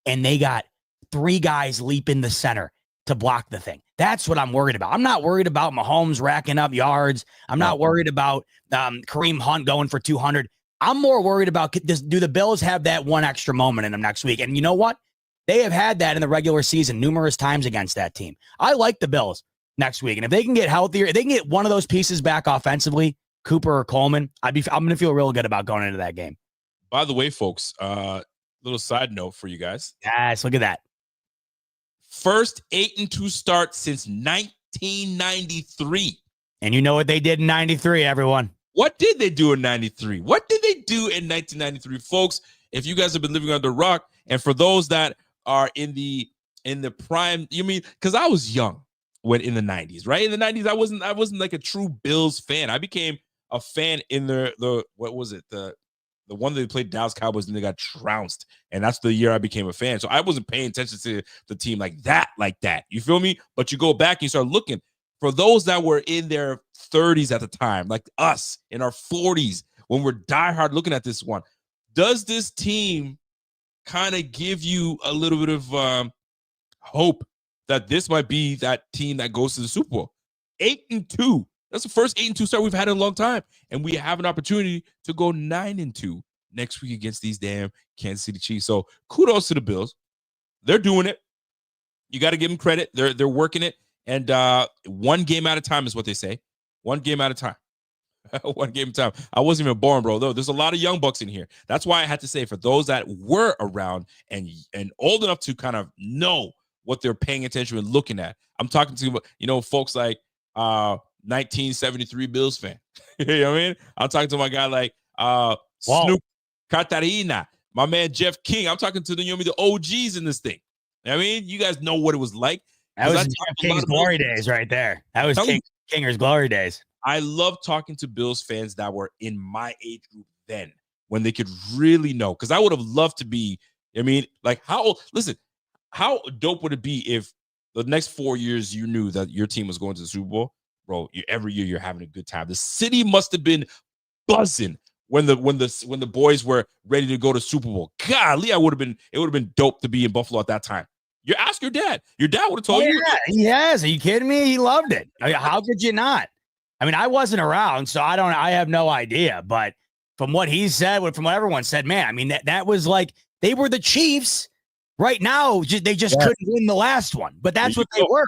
and they got 3 guys leap in the center to block the thing. That's what I'm worried about. I'm not worried about Mahomes racking up yards. I'm not worried about Kareem Hunt going for 200. I'm more worried about, do the Bills have that one extra moment in them next week? And you know what? They have had that in the regular season numerous times against that team. I like the Bills next week. And if they can get healthier, if they can get one of those pieces back offensively, Cooper or Coleman, I'm going to feel real good about going into that game. By the way, folks, little side note for you guys. Yes, look at that. First 8-2 start since 19 1993. And you know what they did in 93, everyone. What did they do in 93? What did they do in 1993? Folks, if you guys have been living under a rock, and for those that are in the prime, you mean, because I was young when in the 90s, right? In the 90s, I wasn't like a true Bills fan. I became a fan in the what was it? The one that they played Dallas Cowboys and they got trounced. And that's the year I became a fan. So I wasn't paying attention to the team like that. You feel me? But you go back and you start looking for those that were in their 30s at the time, like us in our 40s, when we're diehard looking at this one. Does this team kind of give you a little bit of hope that this might be that team that goes to the Super Bowl? 8-2. That's the first 8-2 start we've had in a long time. And we have an opportunity to go 9-2 next week against these damn Kansas City Chiefs. So kudos to the Bills. They're doing it. You got to give them credit. They're working it. And one game at a time is what they say. One game at a time. One game at a time. I wasn't even born, bro. Though there's a lot of young bucks in here. That's why I had to say, for those that were around and old enough to kind of know what they're paying attention and looking at. I'm talking to, folks like 1973 Bills fan. You know what I mean? I'm talking to my guy like Snoop Katarina, my man Jeff King. I'm talking to the OGs in this thing. You know what I mean? You guys know what it was like. That was Jeff King's glory days right there. That was Kinger's glory days. I love talking to Bills fans that were in my age group then, when they could really know. Because I would have loved to be, like how dope would it be if the next 4 years you knew that your team was going to the Super Bowl? Bro, every year you're having a good time. The city must have been buzzing when the boys were ready to go to Super Bowl. Golly, it would have been dope to be in Buffalo at that time. You ask your dad. Your dad would have told you. Yeah, he has. Are you kidding me? He loved it. How could you not? I wasn't around, so I have no idea. But from what he said, from what everyone said, man, that was like they were the Chiefs. Right now, they just couldn't win the last one. But that's what they were.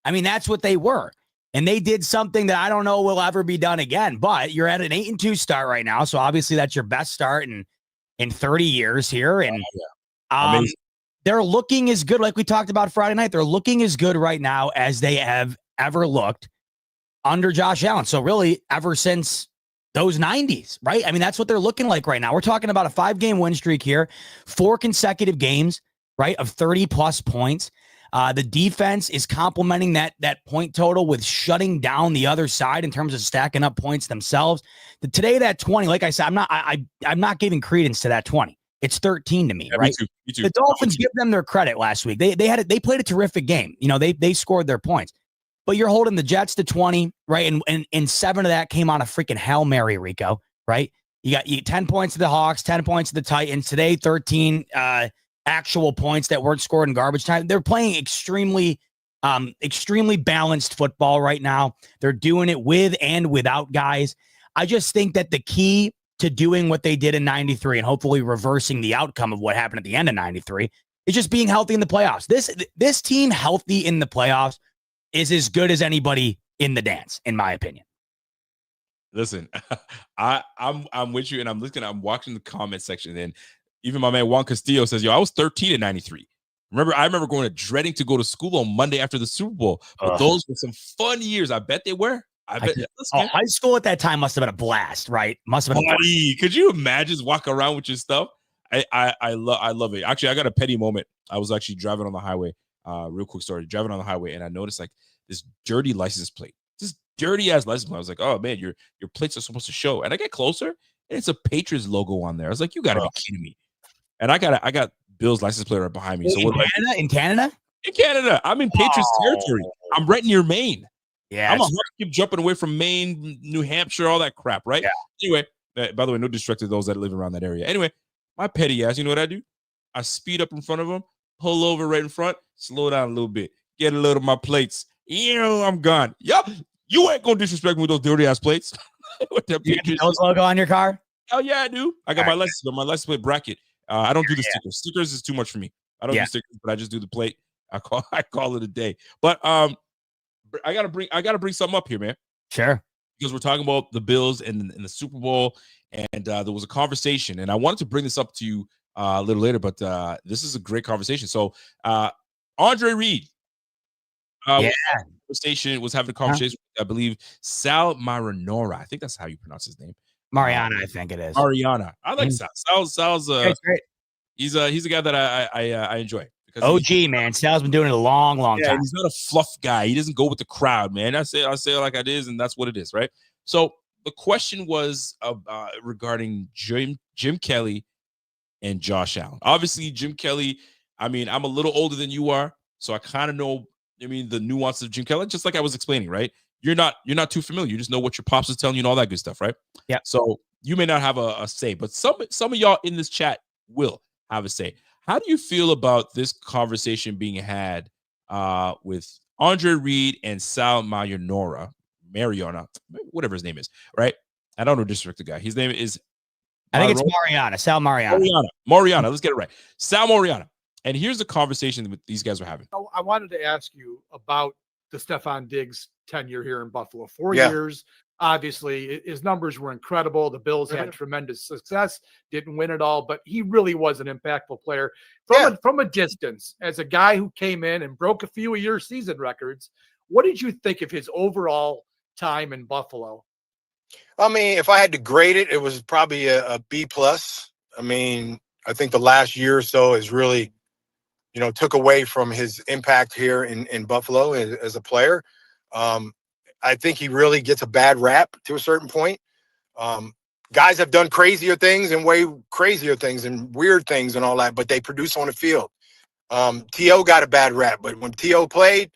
That's what they were. And they did something that I don't know will ever be done again. But you're at an 8-2 start right now. So obviously that's your best start in 30 years here. And they're looking as good, like we talked about Friday night. They're looking as good right now as they have ever looked under Josh Allen. So really, ever since those 90s, right? That's what they're looking like right now. We're talking about a 5-game win streak here, 4 consecutive games, right, of 30-plus points. The defense is complementing that point total with shutting down the other side in terms of stacking up points themselves. Today, that 20, like I said, I'm not giving credence to that 20. It's 13 to me, right? Me too. The Dolphins give them their credit last week. They played a terrific game. They scored their points. But you're holding the Jets to 20, right? And 7 of that came on a freaking Hail Mary, Rico, right? You got 10 points to the Hawks, 10 points to the Titans. Today, 13 actual points that weren't scored in garbage time. They're playing extremely balanced football right now. They're doing it with and without guys. I just think that the key to doing what they did in 93 and hopefully reversing the outcome of what happened at the end of 93 is just being healthy in the playoffs. This team healthy in the playoffs is as good as anybody in the dance, in my opinion. Listen, I'm with you, and I'm watching the comment section, and even my man Juan Castillo says, I was 13 in 93. I remember dreading to go to school on Monday after the Super Bowl. But those were some fun years. I bet they were. High school at that time must have been a blast, right? Must have been. Could you imagine just walking around with your stuff? I love it. Actually, I got a petty moment. I was actually driving on the highway. Real quick story. Driving on the highway, and I noticed like this dirty license plate. This dirty ass license plate. I was like, oh man, your plates are supposed to show. And I get closer, and it's a Patriots logo on there. I was like, you got to be kidding me. And I got Bill's license plate right behind me. So in Canada? In Canada. I'm in Patriots territory. I'm right near Maine. Yeah. I'm keep jumping away from Maine, New Hampshire, all that crap, right? Yeah. Anyway, by the way, no disrespect to those that live around that area. Anyway, my petty ass, you know what I do? I speed up in front of them, pull over right in front, slow down a little bit, get a load of my plates. I'm gone. Yup. You ain't gonna disrespect me with those dirty ass plates. With that Patriots logo on your car? Oh yeah, I do. I got my license plate bracket. I don't do the stickers. Stickers is too much for me. I don't do stickers, but I just do the plate. I call it a day. But I gotta bring something up here, man. Sure. Because we're talking about the Bills and the Super Bowl, and there was a conversation, and I wanted to bring this up to you a little later, but this is a great conversation. So Andre Reed Yeah. Conversation was having a conversation with, I believe, Sal Marinora. I think that's how you pronounce his name. Mariana, I think it is. Mariana. I like Sal. Sal's Great. he's a guy that I enjoy because OG, man. Sal's been doing it a long time. He's not a fluff guy. He doesn't go with the crowd, man. I say it like it is, and that's what it is, right? So the question was regarding Jim Kelly and Josh Allen. Obviously, Jim Kelly. I mean, I'm a little older than you are, so I kind of know. I mean, the nuances of Jim Kelly, just like I was explaining, right? You're not too familiar. You just know what your pops is telling you and all that good stuff, right? Yeah. So you may not have a say, but some of y'all in this chat will have a say. How do you feel about this conversation being had with Andre Reed and Sal Mariona, whatever his name is, right? I don't know disrespect the guy. His name is I think it's Mariana. Sal Mariana. Mariana. Let's get it right. Sal Mariana. And here's the conversation that these guys were having. I wanted to ask you about the Stephon Diggs tenure here in Buffalo. 4 years. Obviously, his numbers were incredible. The Bills had tremendous success, didn't win it all, but he really was an impactful player from a distance. As a guy who came in and broke a few of your season records, what did you think of his overall time in Buffalo? I mean, if I had to grade it, it was probably a B plus. I mean, I think the last year or so is really, took away from his impact here in Buffalo as a player. I think he really gets a bad rap to a certain point. Guys have done crazier things and way crazier things and weird things and all that, but they produce on the field. T.O. got a bad rap, but when T.O. played,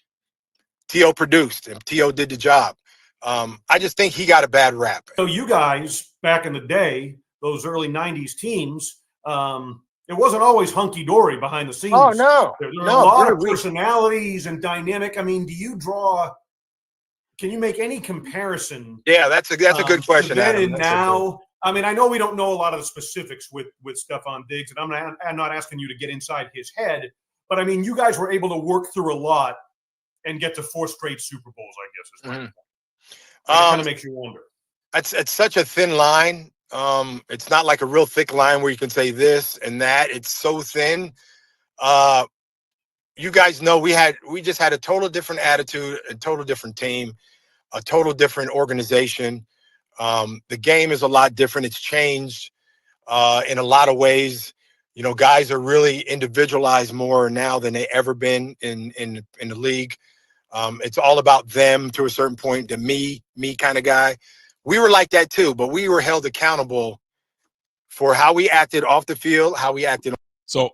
T.O. produced and T.O. did the job. I just think he got a bad rap. So you guys, back in the day, those early 90s teams, it wasn't always hunky-dory behind the scenes. Oh, no. There were a lot of personalities and dynamic. I mean, can you make any comparison? Yeah, that's a good question, Adam. Now, I mean, I know we don't know a lot of the specifics with Stephon Diggs, and I'm not asking you to get inside his head, but I mean, you guys were able to work through a lot and get to 4 straight Super Bowls, I guess is my point. It kind of makes you wonder. It's such a thin line. It's not like a real thick line where you can say this and that. It's so thin. You guys know we just had a total different attitude, a total different team, a total different organization. The game is a lot different. It's changed in a lot of ways. Guys are really individualized more now than they ever been in the league. It's all about them to a certain point, the me kind of guy. We were like that too, but we were held accountable for how we acted off the field, how we acted. So,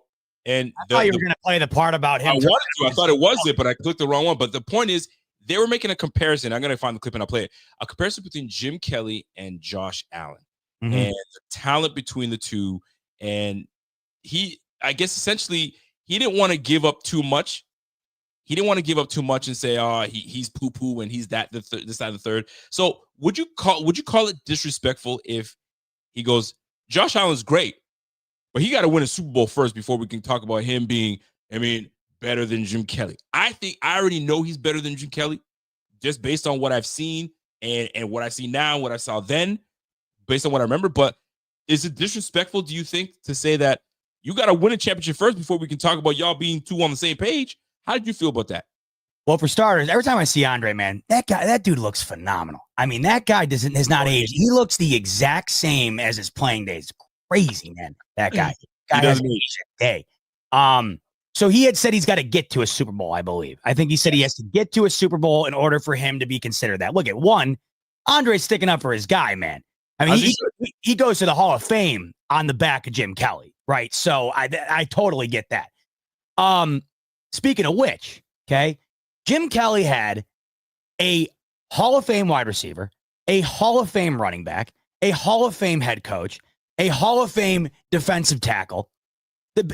and I thought you were going to play the part about him. I thought it was it, but I clicked the wrong one. But the point is, they were making a comparison. I'm going to find the clip and I'll play it. A comparison between Jim Kelly and Josh Allen, and the talent between the two. And I guess essentially, he didn't want to give up too much. He didn't want to give up too much and say, "Oh, he's poo poo and he's that this side of the third." So would you call it disrespectful if he goes, "Josh Allen's great, but he got to win a Super Bowl first before we can talk about him being, better than Jim Kelly." I think I already know he's better than Jim Kelly, just based on what I've seen and what I see now, what I saw then, based on what I remember. But is it disrespectful, do you think, to say that you got to win a championship first before we can talk about y'all being two on the same page? How did you feel about that? Well, for starters, every time I see Andre, man, that dude looks phenomenal. I mean, that guy has not aged. He looks the exact same as his playing days. Crazy, man. That guy. Guy hasn't aged a day. So he had said he's got to get to a Super Bowl, I believe. I think he said he has to get to a Super Bowl in order for him to be considered that. Look at one, Andre's sticking up for his guy, man. I mean, he goes to the Hall of Fame on the back of Jim Kelly, right? So I totally get that. Speaking of which, okay, Jim Kelly had a Hall of Fame wide receiver, a Hall of Fame running back, a Hall of Fame head coach, a Hall of Fame defensive tackle.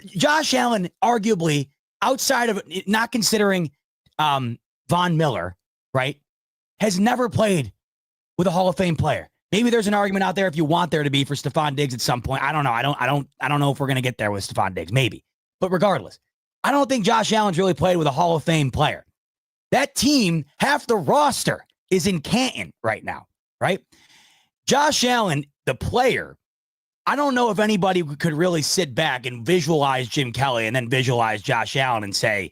Josh Allen, arguably, outside of not considering Von Miller, right, has never played with a Hall of Fame player. Maybe there's an argument out there if you want there to be for Stephon Diggs at some point. I don't know. I don't know if we're gonna get there with Stephon Diggs. Maybe, but regardless, I don't think Josh Allen's really played with a Hall of Fame player. That team, half the roster is in Canton right now, right? Josh Allen, the player, I don't know if anybody could really sit back and visualize Jim Kelly and then visualize Josh Allen and say,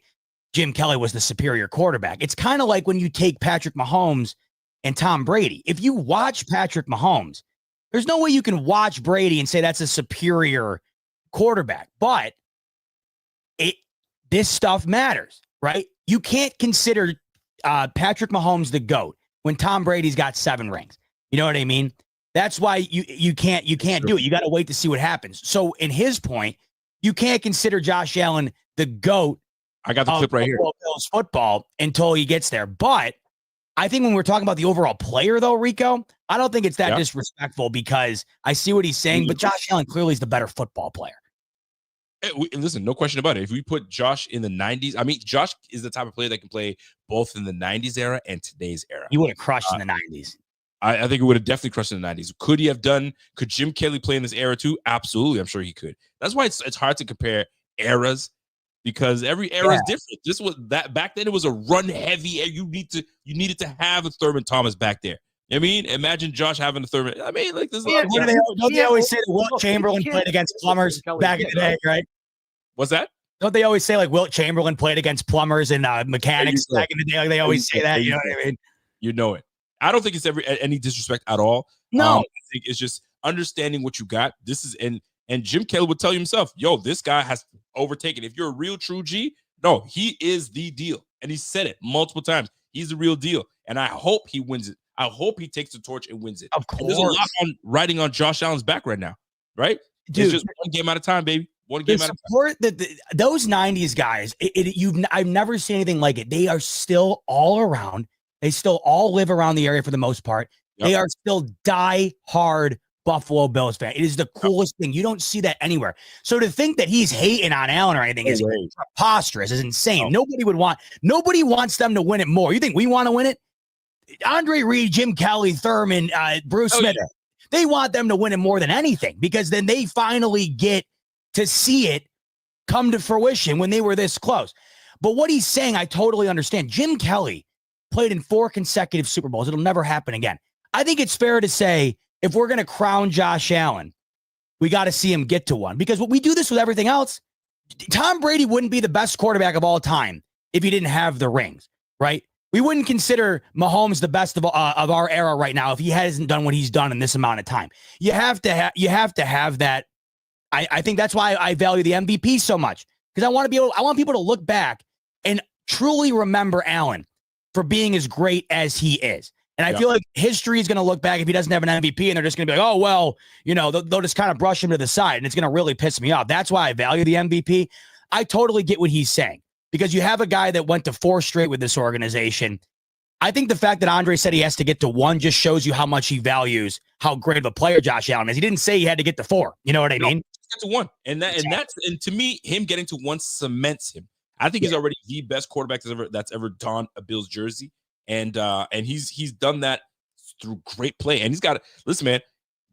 Jim Kelly was the superior quarterback. It's kind of like when you take Patrick Mahomes and Tom Brady. If you watch Patrick Mahomes, there's no way you can watch Brady and say that's a superior quarterback. But this stuff matters, right? You can't consider Patrick Mahomes the GOAT when Tom Brady's got 7 rings. You know what I mean? That's why you can't do it. You got to wait to see what happens. So in his point, you can't consider Josh Allen the GOAT. I got the clip right here. Bills football until he gets there. But I think when we're talking about the overall player, though, Rico, I don't think it's that disrespectful because I see what he's saying. But Josh Allen clearly is the better football player. Listen, no question about it. If we put Josh in the 90s, I mean, Josh is the type of player that can play both in the 90s era and today's era. He would have crushed in the 90s. I think it would have definitely crushed in the 90s. Could he have done? Could Jim Kelly play in this era too? Absolutely, I'm sure he could. That's why it's hard to compare eras because every era is different. This was that back then. It was a run heavy. You needed to have a Thurman Thomas back there. I mean, imagine Josh having a Thurman. I mean, like this. Don't they always say that Wilt Chamberlain played against plumbers back in the day, right? What's that? Don't they always say like Wilt Chamberlain played against plumbers and mechanics back in the day? Like they always say that. You know what I mean? You know it. I don't think it's any disrespect at all. No, I think it's just understanding what you got. This is and Jim Kelly would tell you himself, yo, this guy has overtaken. If you're a real true G, no, he is the deal. And he said it multiple times. He's the real deal. And I hope he wins it. I hope he takes the torch and wins it. Of course. And there's a lot riding on Josh Allen's back right now, right? Dude, it's just one game at a time, baby. One game at a time. Those 90s guys, I've never seen anything like it. They are still all around. They still all live around the area for the most part. Yep. They are still die-hard Buffalo Bills fan. It is the coolest thing. You don't see that anywhere. So to think that he's hating on Allen or anything is preposterous, is insane. Nobody wants them to win it more. You think we want to win it? Andre Reed, Jim Kelly, Thurman, Bruce Smith, they want them to win it more than anything because then they finally get to see it come to fruition when they were this close. But what he's saying, I totally understand. Jim Kelly played in 4 consecutive Super Bowls. It'll never happen again. I think it's fair to say if we're going to crown Josh Allen, we got to see him get to one because we do this with everything else. Tom Brady wouldn't be the best quarterback of all time if he didn't have the rings, right? We wouldn't consider Mahomes the best of our era right now if he hasn't done what he's done in this amount of time. You have to have that. I think that's why I value the MVP so much because I want people to look back and truly remember Allen for being as great as he is. And I feel like history is going to look back if he doesn't have an MVP and they're just going to be like, oh, well, they'll just kind of brush him to the side and it's going to really piss me off. That's why I value the MVP. I totally get what he's saying because you have a guy that went to 4 straight with this organization. I think the fact that Andre said he has to get to 1 just shows you how much he values how great of a player Josh Allen is. He didn't say he had to get to 4. You know what I mean? Get to 1. And to me, him getting to 1 cements him. I think he's already the best quarterback that's ever donned a Bills jersey. And he's done that through great play. And he's got listen, man.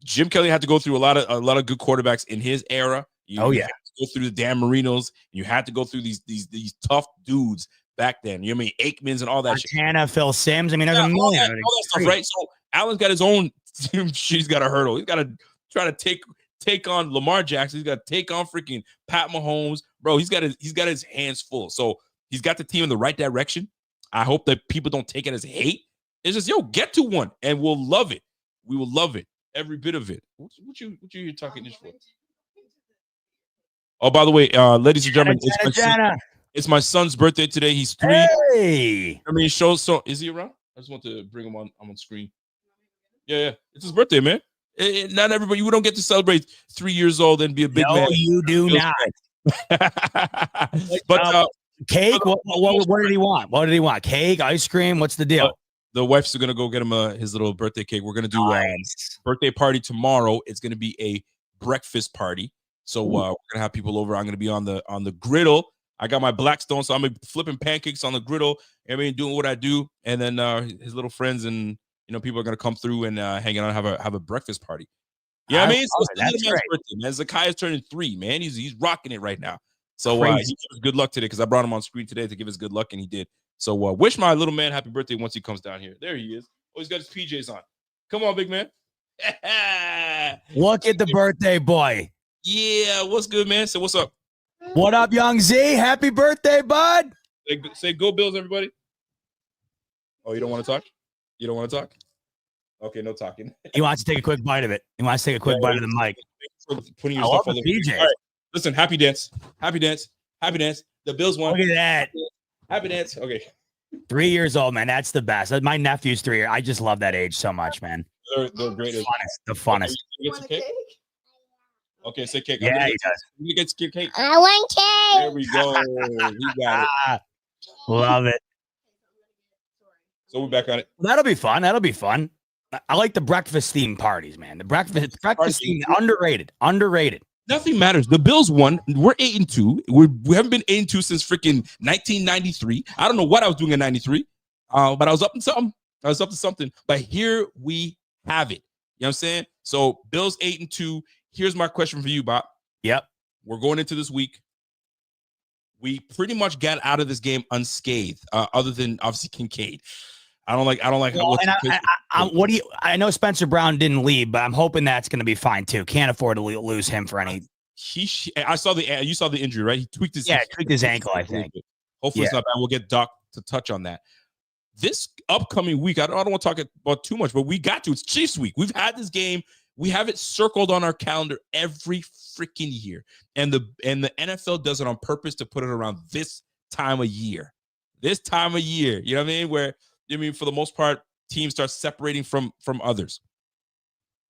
Jim Kelly had to go through a lot of good quarterbacks in his era. You had to go through the Dan Marinos. You had to go through these tough dudes back then. You know what I mean? Aikmans and all that Montana, shit. Phil Simms. I mean, there's a million all that stuff, right? So Allen's got his own shit he's got to hurdle. He's got to try to take on Lamar Jackson. He's got to take on freaking Pat Mahomes. Bro, he's got his hands full. So he's got the team in the right direction. I hope that people don't take it as hate. It's just, get to 1 and we'll love it. We will love it. Every bit of it. What you talking this for? Oh, by the way, ladies and gentlemen, it's my son's birthday today. He's 3. Hey. I mean, is he around? I just want to bring him on screen. Yeah. It's his birthday, man. Not everybody, we don't get to celebrate 3 years old and be a big man. No, you do not. But cake? What did he want? What did he want? Cake, ice cream? What's the deal? The wife's going to go get him his little birthday cake. We're going to do birthday party tomorrow. It's going to be a breakfast party. So we're going to have people over. I'm going to be on the griddle. I got my Blackstone, so I'm going to be flipping pancakes on the griddle. I mean, doing what I do. And then his little friends and people are going to come through and hang out and have a breakfast party. Yeah, I mean, so it's the birthday, man. Zakaya's turning 3, man. He's rocking it right now. So he gave us good luck today because I brought him on screen today to give us good luck, and he did. So wish my little man happy birthday once he comes down here. There he is. Oh, he's got his PJs on. Come on, big man. Look at the birthday boy. Yeah, what's good, man? So what's up? What up, Young Z? Happy birthday, bud. Say go Bills, everybody. Oh, you don't want to talk? You don't want to talk? Okay, no talking. He wants to take a quick bite of it. He wants to take a quick bite of the mic. Putting I your love stuff all the over. PJs. All right, listen, happy dance. Happy dance. Happy dance. The Bills won. Look at that. Happy dance. Okay. 3 years old, man. That's the best. My nephew's 3 years. I just love that age so much, man. They're great. The funnest. Get some cake? Okay, say cake. Yeah, he does. You get some cake. I want cake. There we go. He got it. Love it. So we're back on it. That'll be fun. That'll be fun. I like the breakfast theme parties, man. The breakfast theme, underrated. Nothing matters. The Bills won. We're 8-2. We haven't been 8-2 since freaking 1993. I don't know what I was doing in 93, but I was up to something. But here we have it. You know what I'm saying? So Bills 8-2. Here's my question for you, Bob. Yep. We're going into this week. We pretty much got out of this game unscathed, other than obviously Kincaid. I don't like. Well, I know Spencer Brown didn't leave, but I'm hoping that's going to be fine too. Can't afford to lose him for any. You saw the injury, right? He tweaked his ankle, I think. Hopefully it's not bad. We'll get Doc to touch on that. This upcoming week, I don't want to talk about too much, but we got to. It's Chiefs week. We've had this game. We have it circled on our calendar every freaking year, and the NFL does it on purpose to put it around this time of year. You know what I mean? Where for the most part, teams start separating from others.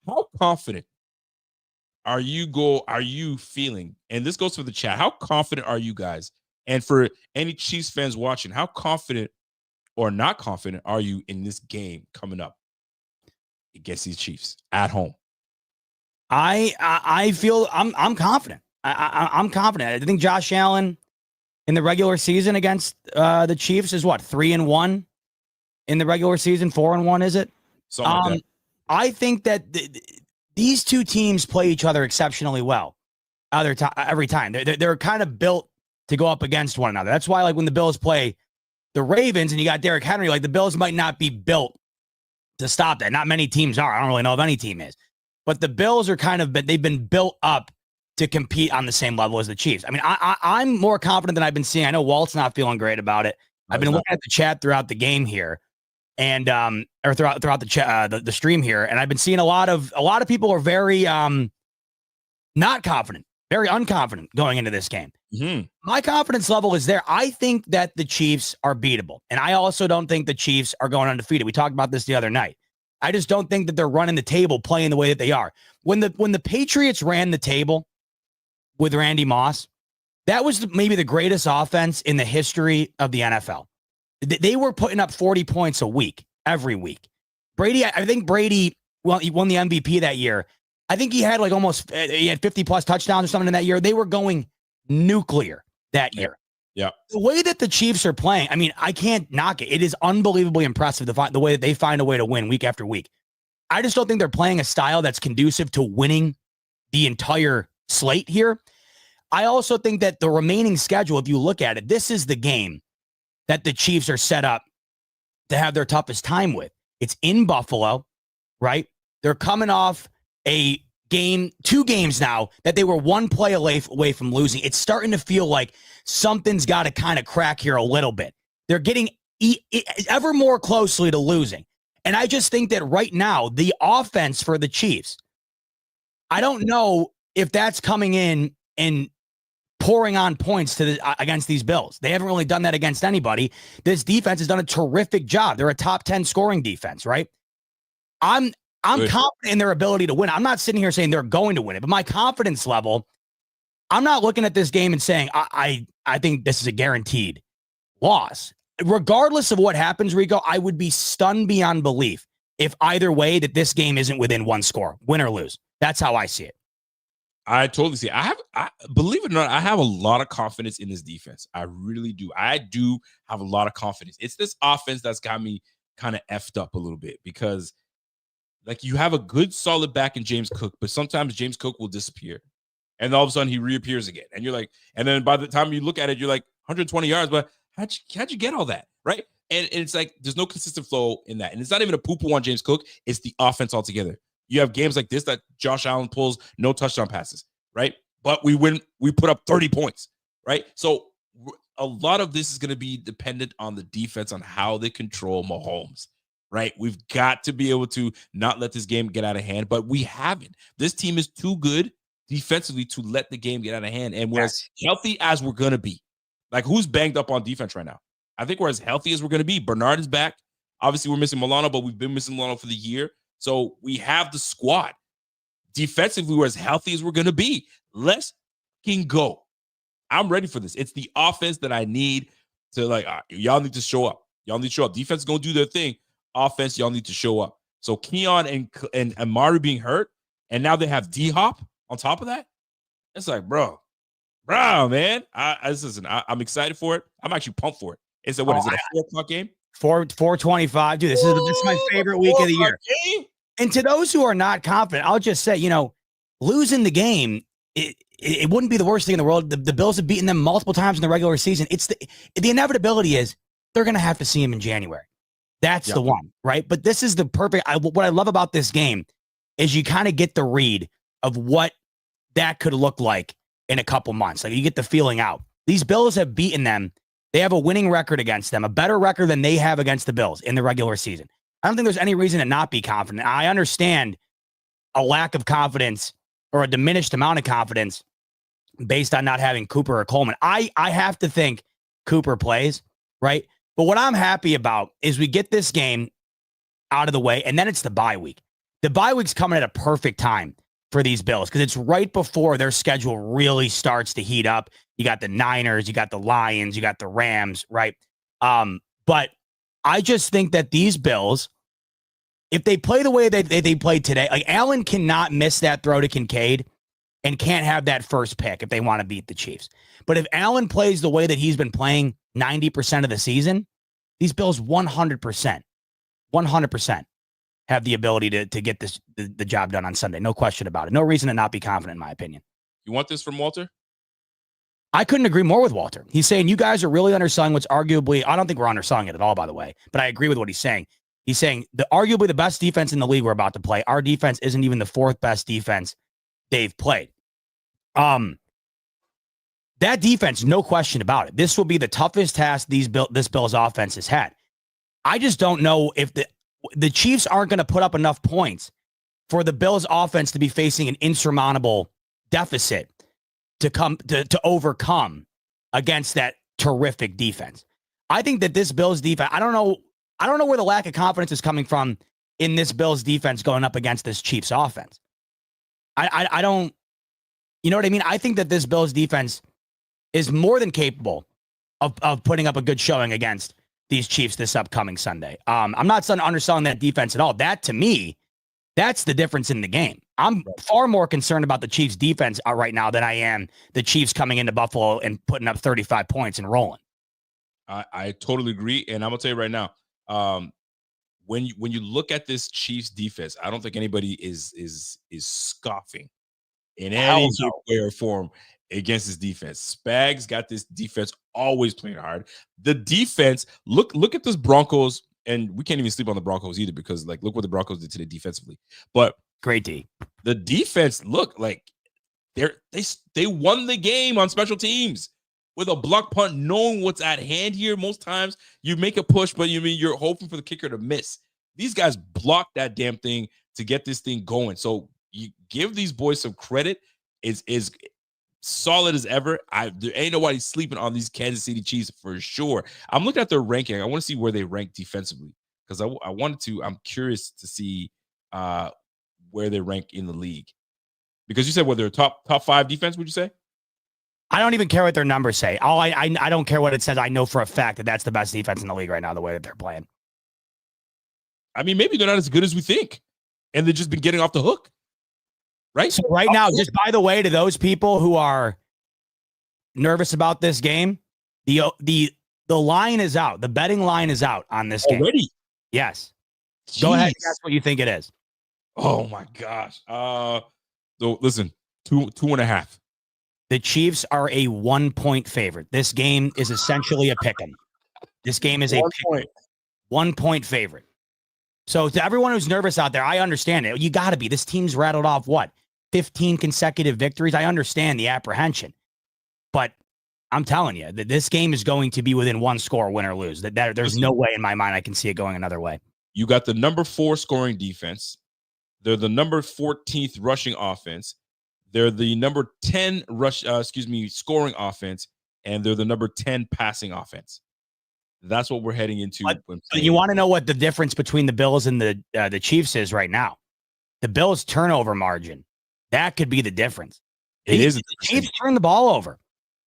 How confident are you feeling? And this goes for the chat. How confident are you guys? And for any Chiefs fans watching, how confident or not confident are you in this game coming up against these Chiefs at home? I feel I'm confident. I'm confident. I think Josh Allen in the regular season against the Chiefs is what, 3-1 in the regular season, 4-1, is it? Something like that. I think that these two teams play each other exceptionally well every time. They're kind of built to go up against one another. That's why, like, when the Bills play the Ravens and you got Derrick Henry, like, the Bills might not be built to stop that. Not many teams are. I don't really know if any team is. But the Bills are they've been built up to compete on the same level as the Chiefs. I mean, I'm more confident than I've been seeing. I know Walt's not feeling great about it. I've been looking at the chat throughout the game here, and or throughout the stream here, and I've been seeing a lot of people are very not confident, very unconfident going into this game. Mm-hmm. My confidence level is there. I think that the Chiefs are beatable, and I also don't think the Chiefs are going undefeated. We talked about this the other night. I just don't think that they're running the table playing the way that they are. When the Patriots ran the table with Randy Moss, that was maybe the greatest offense in the history of the NFL. They were putting up 40 points a week, every week. Brady, I think Brady, well, he won the MVP that year. I think he had he had 50 plus touchdowns or something in that year. They were going nuclear that year. Yeah. The way that the Chiefs are playing, I mean, I can't knock it. It is unbelievably impressive the way that they find a way to win week after week. I just don't think they're playing a style that's conducive to winning the entire slate here. I also think that the remaining schedule, if you look at it, this is the game that the Chiefs are set up to have their toughest time with. It's in Buffalo, right? They're coming off two games now that they were one play away from losing. It's starting to feel like something's got to kind of crack here a little bit. They're getting ever more closely to losing. And I just think that right now, the offense for the Chiefs, I don't know if that's coming in and pouring on points against these Bills. They haven't really done that against anybody. This defense has done a terrific job. They're a top 10 scoring defense, right? I'm confident in their ability to win. I'm not sitting here saying they're going to win it, but my confidence level, I'm not looking at this game and saying I think this is a guaranteed loss. Regardless of what happens, Rico, I would be stunned beyond belief if either way that this game isn't within one score, win or lose. That's how I see it. I totally see. I believe it or not, I have a lot of confidence in this defense. I really do. I do have a lot of confidence. It's this offense that's got me kind of effed up a little bit because, like, you have a good solid back in James Cook, but sometimes James Cook will disappear. And all of a sudden he reappears again. And you're like, and then by the time you look at it, you're like 120 yards, but how'd you get all that? Right. And it's like, there's no consistent flow in that. And it's not even a poo-poo on James Cook. It's the offense altogether. You have games like this that Josh Allen pulls no touchdown passes. Right. But we win. We put up 30 points. Right. So a lot of this is going to be dependent on the defense, on how they control Mahomes, right? We've got to be able to not let this game get out of hand, but we haven't. This team is too good defensively to let the game get out of hand, and we're as healthy as we're going to be. Like, who's banged up on defense right now? I think we're as healthy as we're going to be. Bernard is back. Obviously, we're missing Milano, but we've been missing Milano for the year. So we have the squad. Defensively, we're as healthy as we're going to be. Let's go. I'm ready for this. It's the offense that I need to, like, y'all need to show up. Y'all need to show up. Defense is going to do their thing. Offense, y'all need to show up. So Keon and Amari being hurt, and now they have D-Hop on top of that. It's like, bro, man. Listen, I'm excited for it. I'm actually pumped for it. It's a, what is it, a 4 o'clock game? 4:25. Dude, this is my favorite week of the year. And to those who are not confident, I'll just say, losing the game, it wouldn't be the worst thing in the world. The Bills have beaten them multiple times in the regular season. It's the inevitability is they're going to have to see him in January. That's the one, right? But this is the perfect. What I love about this game is you kind of get the read of what that could look like in a couple months. Like, you get the feeling out. These Bills have beaten them. They have a winning record against them, a better record than they have against the Bills in the regular season. I don't think there's any reason to not be confident. I understand a lack of confidence or a diminished amount of confidence based on not having Cooper or Coleman. I have to think Cooper plays, right? But what I'm happy about is we get this game out of the way, and then it's the bye week. The bye week's coming at a perfect time for these Bills because it's right before their schedule really starts to heat up. You got the Niners, you got the Lions, you got the Rams, right? But I just think that these Bills, if they play the way they played today, like, Allen cannot miss that throw to Kincaid and can't have that first pick if they want to beat the Chiefs. But if Allen plays the way that he's been playing 90% of the season, these Bills 100% have the ability to get the job done on Sunday. No question about it. No reason to not be confident, in my opinion. You want this from Walter? I couldn't agree more with Walter. He's saying you guys are really underselling what's arguably, I don't think we're underselling it at all, by the way, but I agree with what he's saying. He's saying arguably the best defense in the league we're about to play. Our defense isn't even the 4th best defense they've played. That defense, no question about it. This will be the toughest task this Bills offense has had. I just don't know if the Chiefs aren't going to put up enough points for the Bills offense to be facing an insurmountable deficit to overcome against that terrific defense. I think that this Bills defense, I don't know where the lack of confidence is coming from in this Bills defense going up against this Chiefs offense. I don't, you know what I mean? I think that this Bills defense is more than capable of putting up a good showing against these Chiefs this upcoming Sunday. I'm not underselling that defense at all. That, to me, that's the difference in the game. I'm far more concerned about the Chiefs defense right now than I am the Chiefs coming into Buffalo and putting up 35 points and rolling. I totally agree. And I'm going to tell you right now, when you look at this Chiefs defense, I don't think anybody is scoffing in any way or form against this defense. Spags got this defense always playing hard. The defense, look at this Broncos, and we can't even sleep on the Broncos either because, like, look what the Broncos did today defensively. But great D. The defense, look, like they won the game on special teams with a block punt, knowing what's at hand here. Most times you make a push, but you're hoping for the kicker to miss. These guys blocked that damn thing to get this thing going. So you give these boys some credit. Is solid as ever. There ain't nobody sleeping on these Kansas City Chiefs for sure. I'm looking at their ranking. I want to see where they rank defensively because I'm curious to see where they rank in the league. Because you said they're top 5 defense, would you say? I don't even care what their numbers say. I don't care what it says. I know for a fact that that's the best defense in the league right now, the way that they're playing. I mean, maybe they're not as good as we think, and they've just been getting off the hook. Right. So right now, just by the way, to those people who are nervous about this game, the line is out. The betting line is out on this game. Already? Yes. Jeez. Go ahead and guess what you think it is. Oh my gosh. So listen, 2.5. The Chiefs are a 1-point favorite. This game is essentially a pick'em. This game is a 1-point favorite. So to everyone who's nervous out there, I understand it. You got to be. This team's rattled off 15 consecutive victories. I understand the apprehension, but I'm telling you that this game is going to be within one score, win or lose. There's no way in my mind I can see it going another way. You got the number 4 scoring defense. They're the number 14th rushing offense. They're the number 10 scoring offense, and they're the number 10 passing offense. That's what we're heading into. But you want to know what the difference between the Bills and the Chiefs is right now? The Bills' turnover margin. That could be the difference. The Chiefs turn the ball over.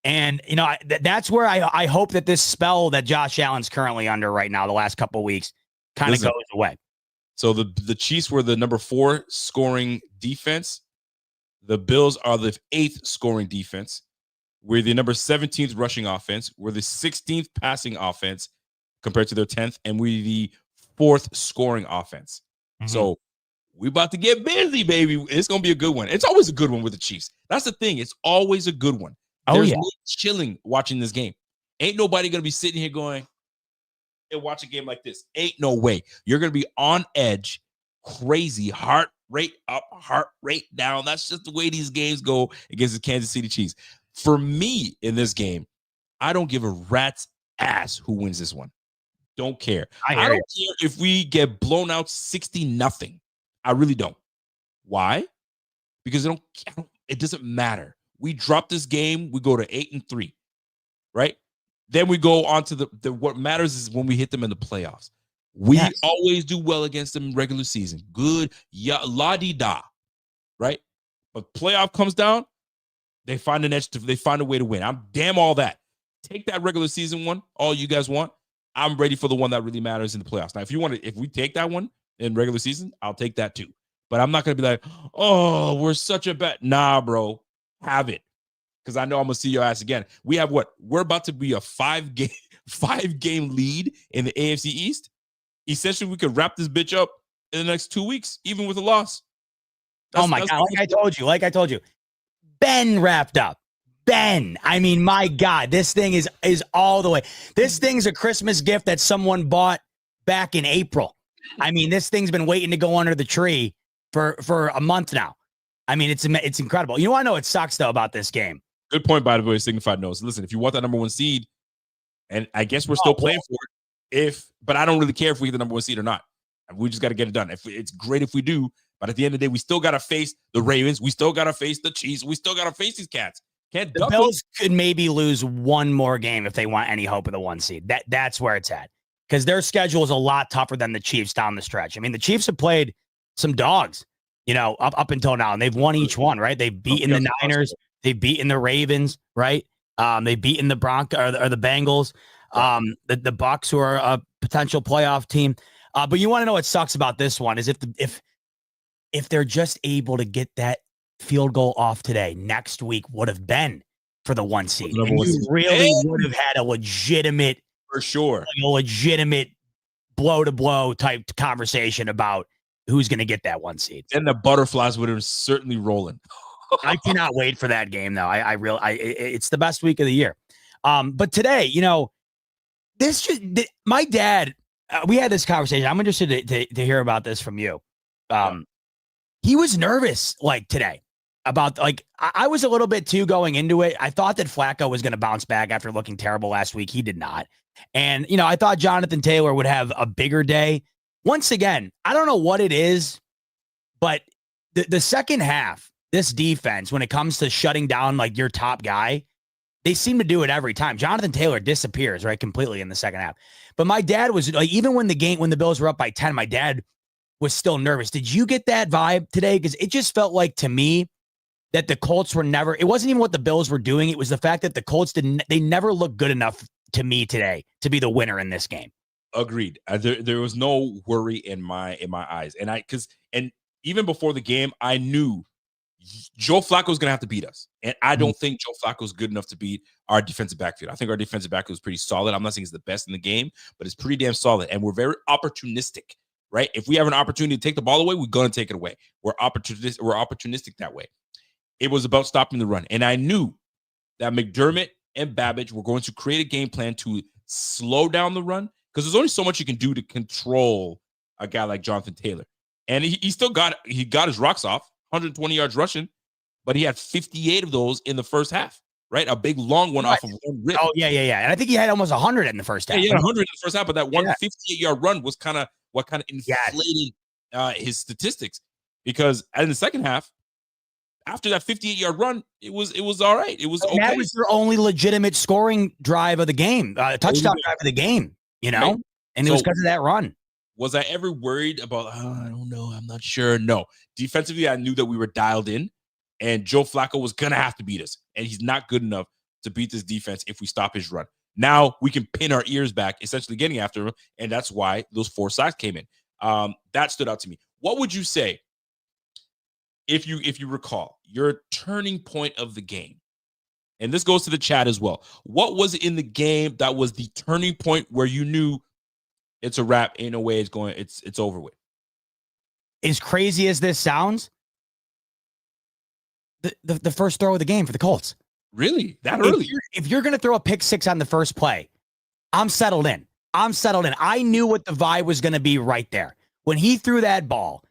And, that's where I hope that this spell that Josh Allen's currently under right now, the last couple of weeks, kind of goes away. So the Chiefs were the number 4 scoring defense. The Bills are the 8th scoring defense. We're the number 17th rushing offense. We're the 16th passing offense compared to their 10th. And we're the 4th scoring offense. Mm-hmm. So we about to get busy, baby. It's going to be a good one. It's always a good one with the Chiefs. That's the thing. It's always a good one. There's no chilling watching this game. Ain't nobody going to be sitting here going and watch a game like this. Ain't no way. You're going to be on edge, crazy, heart rate up, heart rate down. That's just the way these games go against the Kansas City Chiefs. For me in this game, I don't give a rat's ass who wins this one. Don't care. I don't care if we get blown out 60-0. I really don't. Why? Because it doesn't matter. We drop this game, we go to 8-3, right? Then we go on to the what matters is when we hit them in the playoffs. We always do well against them in regular season. Good, la-di-da, right? But playoff comes down, they find an edge they find a way to win. I'm damn all that. Take that regular season one, all you guys want. I'm ready for the one that really matters in the playoffs. Now, if we take that one in regular season, I'll take that too. But I'm not gonna be like, oh, we're such a bet. Nah, bro, have it. Because I know I'm gonna see your ass again. We have what? We're about to be a 5-game lead in the AFC East. Essentially, we could wrap this bitch up in the next 2 weeks, even with a loss. God! Like I told you, Ben wrapped up. Ben, I mean, my God, this thing is all the way. This thing's a Christmas gift that someone bought back in April. I mean, this thing's been waiting to go under the tree for a month now. I mean, it's incredible. You know, I know it sucks though about this game. Good point, by the way, Signified Notes. Listen, if you want that number 1 seed, and I guess we're still playing for it, but I don't really care if we get the number 1 seed or not. We just got to get it done. It's great if we do, but at the end of the day, we still got to face the Ravens. We still got to face the Chiefs. We still got to face these cats. The Bills could maybe lose one more game if they want any hope of the 1 seed. That's where it's at, because their schedule is a lot tougher than the Chiefs down the stretch. I mean, the Chiefs have played some dogs, up until now, and they've won each one, right? They've beaten the Niners. They've beaten the Ravens, right? They've beaten the Broncos or the Bengals, the Bucks, who are a potential playoff team. But you want to know what sucks about this one is if they're just able to get that field goal off today, next week would have been for the 1 seed. And you really would have had a legitimate, for sure, a legitimate blow-to-blow type conversation about who's going to get that 1 seed. And the butterflies would have certainly rolling. I cannot wait for that game, though. It's the best week of the year. But today, my dad, we had this conversation. I'm interested to hear about this from you. He was nervous today about I was a little bit too going into it. I thought that Flacco was going to bounce back after looking terrible last week. He did not. And, I thought Jonathan Taylor would have a bigger day. Once again, I don't know what it is, but the second half, this defense, when it comes to shutting down your top guy, they seem to do it every time. Jonathan Taylor disappears completely in the second half. But my dad was even when the Bills were up by 10, my dad was still nervous. Did you get that vibe today? Because it just felt like to me that the Colts were never, it wasn't even what the Bills were doing. It was the fact that the Colts they never looked good enough to me today to be the winner in this game. Agreed. There was no worry in my eyes. And even before the game, I knew Joe Flacco is going to have to beat us. And I don't think Joe Flacco is good enough to beat our defensive backfield. I think our defensive backfield is pretty solid. I'm not saying it's the best in the game, but it's pretty damn solid. And we're very opportunistic, right? If we have an opportunity to take the ball away, we're going to take it away. We're opportunistic that way. It was about stopping the run. And I knew that McDermott and Babbage were going to create a game plan to slow down the run, because there's only so much you can do to control a guy like Jonathan Taylor. And he still got his rocks off, 120 yards rushing, but he had 58 of those in the first half, right? A big long one off of one rip. Oh, yeah. And I think he had almost 100 in the first half. Yeah, he had 100 in the first half, but that 158-yard run was kind of what kind of inflated his statistics. Because in the second half, after that 58-yard run, it was all right. It was okay. That was their only legitimate scoring drive of the game, touchdown drive of the game, you know? Right. And it was because of that run. Was I ever worried about, I don't know, I'm not sure. No. Defensively, I knew that we were dialed in, and Joe Flacco was going to have to beat us. And he's not good enough to beat this defense if we stop his run. Now we can pin our ears back, essentially getting after him, and that's why those 4 sacks came in. That stood out to me. What would you say, if you recall, your turning point of the game? And this goes to the chat as well. What was it in the game that was the turning point where you knew it's a wrap, ain't no way it's over with? As crazy as this sounds, the first throw of the game for the Colts. Really? That early? If you're going to throw a pick 6 on the first play, I'm settled in. I knew what the vibe was going to be right there. When he threw that ball,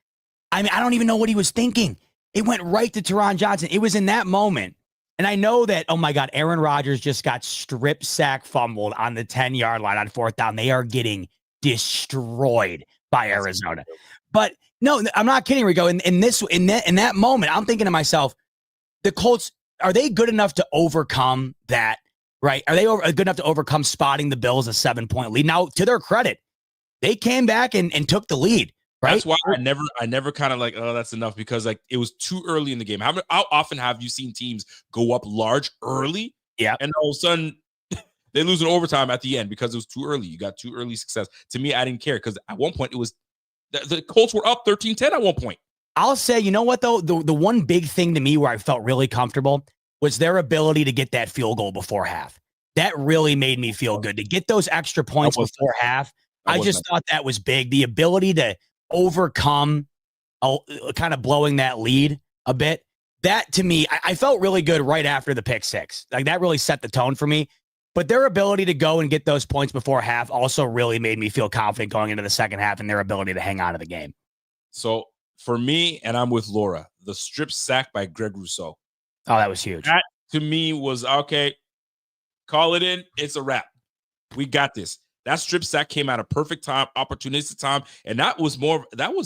I mean, I don't even know what he was thinking. It went right to Teron Johnson. It was in that moment. And I know that, oh my God, Aaron Rodgers just got strip sack fumbled on the 10-yard line on 4th down. They are getting destroyed by Arizona. But no, I'm not kidding, Rico. In that moment, I'm thinking to myself, the Colts, are they good enough to overcome that, right? Are they good enough to overcome spotting the Bills a 7-point lead? Now, to their credit, they came back and took the lead. Right? That's why I never kind of like, oh, that's enough, because like it was too early in the game. How often have you seen teams go up large early? Yeah. And all of a sudden they lose in overtime at the end because it was too early. You got too early success. To me, I didn't care, because at one point it was the Colts were up 13-10 at one point. I'll say, you know what, though? The one big thing to me where I felt really comfortable was their ability to get that field goal before half. That really made me feel good. To get those extra points before half, I just thought that was big. The ability to overcome kind of blowing that lead a bit. That, to me, I felt really good right after the pick 6. Like, that really set the tone for me. But their ability to go and get those points before half also really made me feel confident going into the second half and their ability to hang on to the game. So for me, and I'm with Laura, the strip sack by Greg Rousseau. Oh, that was huge. That, to me, was, okay, call it in. It's a wrap. We got this. That strip sack came at a perfect time, opportunistic time. And that was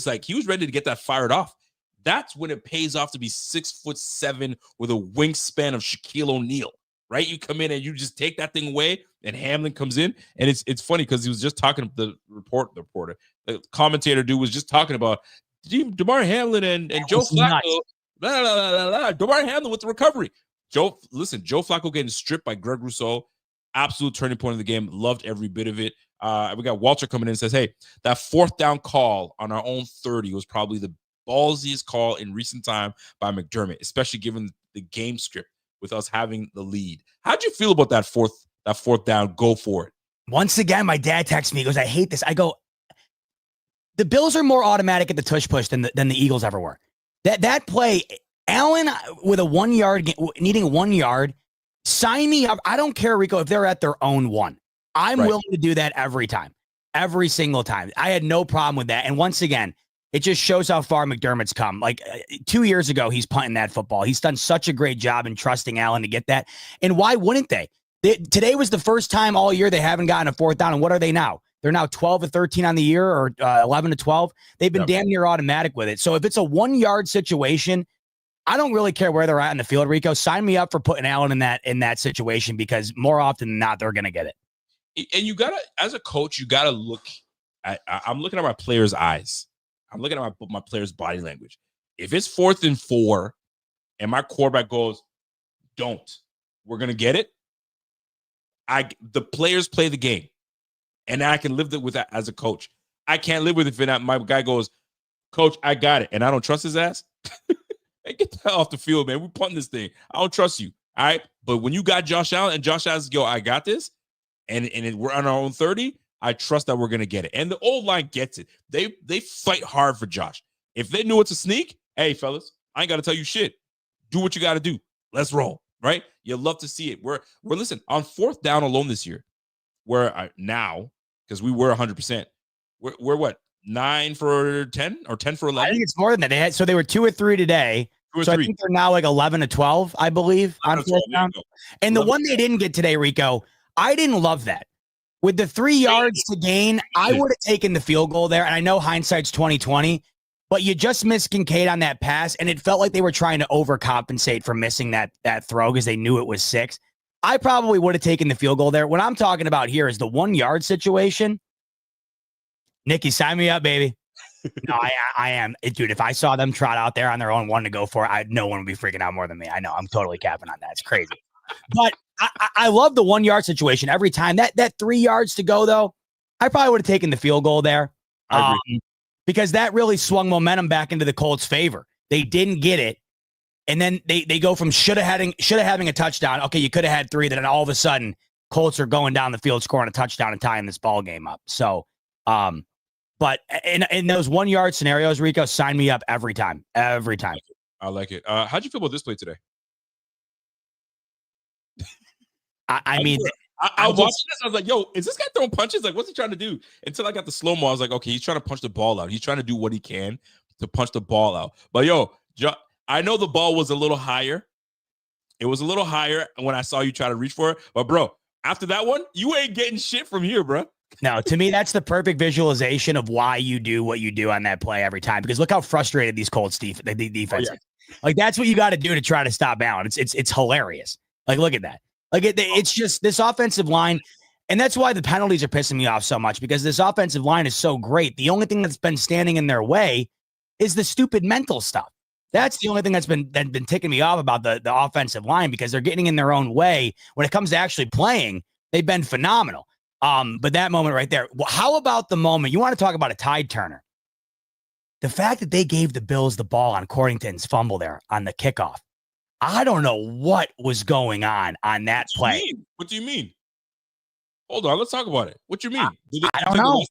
like, he was ready to get that fired off. That's when it pays off to be 6'7" with a wingspan of Shaquille O'Neal, right? You come in and you just take that thing away, and Hamlin comes in. And it's funny, because he was just talking to the commentator dude was just talking about DeMar Hamlin and Joe Flacco. DeMar Hamlin with the recovery. Joe Flacco getting stripped by Greg Rousseau. Absolute turning point of the game. Loved every bit of it. We got Walter coming in and says, hey, that 4th down call on our own 30 was probably the ballsiest call in recent time by McDermott, especially given the game script with us having the lead. How'd you feel about that fourth down? Go for it. Once again, my dad texts me. He goes, I hate this. I go, the Bills are more automatic at the tush push than the Eagles ever were. That play, Allen with a 1 yard, needing 1 yard, sign me up. I don't care, Rico, if they're at their own 1. I'm willing to do that every time, every single time. I had no problem with that. And once again, it just shows how far McDermott's come. Like 2 years ago, he's punting that football. He's done such a great job in trusting Allen to get that. And why wouldn't they? Today was the first time all year they haven't gotten a 4th down. And what are they now? They're now 12-13 on the year, or 11-12. They've been damn near automatic with it. So if it's a 1 yard situation, I don't really care where they're at in the field, Rico. Sign me up for putting Allen in that situation, because more often than not, they're going to get it. And you gotta, as a coach, you gotta look at. I'm looking at my players' eyes. I'm looking at my players' body language. If it's 4th and 4, and my quarterback goes, we're gonna get it. The players play the game, and I can live with that as a coach. I can't live with it if my guy goes, Coach, I got it, and I don't trust his ass. Hey, get the hell off the field, man. We're punting this thing. I don't trust you. All right. But when you got Josh Allen, and Josh Allen go, I got this, and we're on our own 30, I trust that we're going to get it. And the old line gets it. They fight hard for Josh. If they knew it's a sneak, hey, fellas, I ain't got to tell you shit. Do what you got to do. Let's roll, right? You love to see it. We're listen, on 4th down alone this year, now, because we were 100%, we're what, 9 for 10 or 10 for 11? I think it's more than that. They were 2 or 3 today. So I think they're now like 11-12, I believe, on fourth down. And the one they didn't get today, Rico, I didn't love that. With the 3 yards to gain, I would have taken the field goal there. And I know hindsight's 20/20, but you just missed Kincaid on that pass, and it felt like they were trying to overcompensate for missing that throw because they knew it was 6. I probably would have taken the field goal there. What I'm talking about here is the 1 yard situation. Nikki, sign me up, baby. No, I am. Dude, if I saw them trot out there on their own one to go for it, no one would be freaking out more than me. I know. I'm totally capping on that. It's crazy. But I love the 1 yard situation every time. That 3 yards to go, though, I probably would have taken the field goal there. Because that really swung momentum back into the Colts' favor. They didn't get it. And then they go from should have having a touchdown. Okay, you could have had 3. Then all of a sudden, Colts are going down the field, scoring a touchdown and tying this ball game up. So, but in those 1 yard scenarios, Rico, sign me up every time. Every time. I like it. How'd you feel about this play today? I mean, I was watching this. I was like, yo, is this guy throwing punches? Like, what's he trying to do? Until I got the slow-mo, I was like, okay, he's trying to punch the ball out. He's trying to do what he can to punch the ball out. But, yo, I know the ball was a little higher. It was a little higher when I saw you try to reach for it. But, bro, after that one, you ain't getting shit from here, bro. No, to me, that's the perfect visualization of why you do what you do on that play every time. Because look how frustrated these Colts defense is. Like, that's what you got to do to try to stop Allen. It's hilarious. Like, look at that. Like, it's just this offensive line. And that's why the penalties are pissing me off so much, because this offensive line is so great. The only thing that's been standing in their way is the stupid mental stuff. That's the only thing that's been ticking me off about the offensive line, because they're getting in their own way. When it comes to actually playing, they've been phenomenal. But that moment right there, well, how about the moment? You want to talk about a tide turner? The fact that they gave the Bills the ball on Corrington's fumble there on the kickoff. I don't know what was going on that play. What do you mean? Hold on, let's talk about it. What do you mean? I don't know.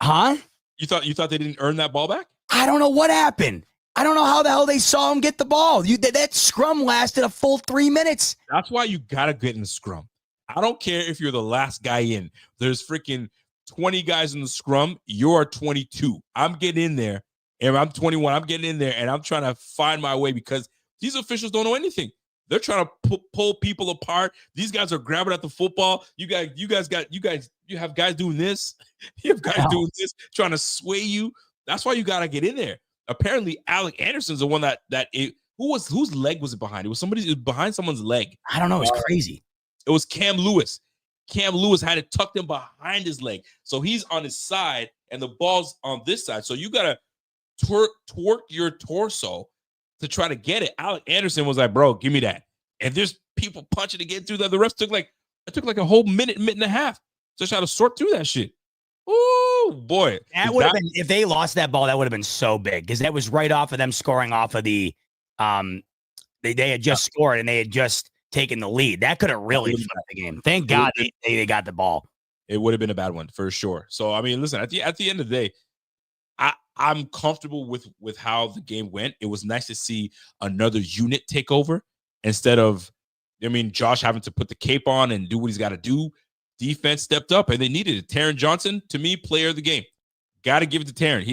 Huh? You thought they didn't earn that ball back? I don't know what happened. I don't know how the hell they saw him get the ball. That scrum lasted a full 3 minutes. That's why you gotta get in the scrum. I don't care if you're the last guy in. There's freaking 20 guys in the scrum. You're 22. I'm getting in there, and I'm 21. I'm getting in there, and I'm trying to find my way, because these officials don't know anything. They're trying to pull people apart. These guys are grabbing at the football. You have guys doing this. You have guys doing this, trying to sway you. That's why you gotta get in there. Apparently, Alec Anderson's the one whose leg was it behind? It was behind someone's leg. I don't know. It's crazy. It was Cam Lewis. Cam Lewis had it tucked in behind his leg. So he's on his side and the ball's on this side. So you got to twerk your torso to try to get it. Alec Anderson was like, bro, give me that. And there's people punching to get through that. The refs took like a whole minute and a half to try to sort through that shit. Oh, boy. That would have been, if they lost that ball, that would have been so big, because that was right off of them scoring off of the they had just scored and they had just taken the lead. That could have really flipped the game. Thank God they got the ball. It would have been a bad one for sure. So, I mean, listen, at the end of the day, I'm comfortable with how the game went. It was nice to see another unit take over instead of, Josh having to put the cape on and do what he's got to do. Defense stepped up and they needed it. Taron Johnson, to me, player of the game. Got to give it to Taron.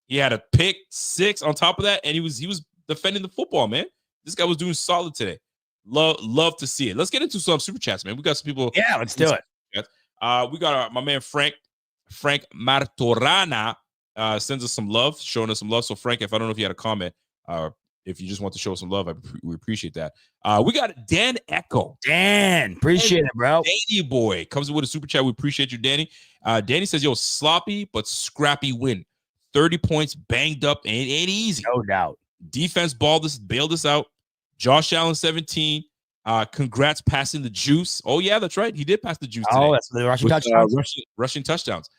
He had a pick 6 on top of that, and he was defending the football, man. This guy was doing solid today. Love to see it. Let's get into some super chats, man. We got some people. Yeah, let's do it. We got my man Frank Martorana sends us some love, showing us some love. So Frank, if I don't know if you had a comment, if you just want to show some love, we appreciate that. We got Dan Echo. Dan, appreciate it, bro. Danny boy comes with a super chat. We appreciate you, Danny. Danny says, yo, sloppy but scrappy win. 30 points, banged up, ain't easy. No doubt. Defense bailed us out. Josh Allen 17. Congrats passing the juice. Oh, yeah, that's right. He did pass the juice today. Oh, that's the rushing touchdowns. Rushing touchdowns.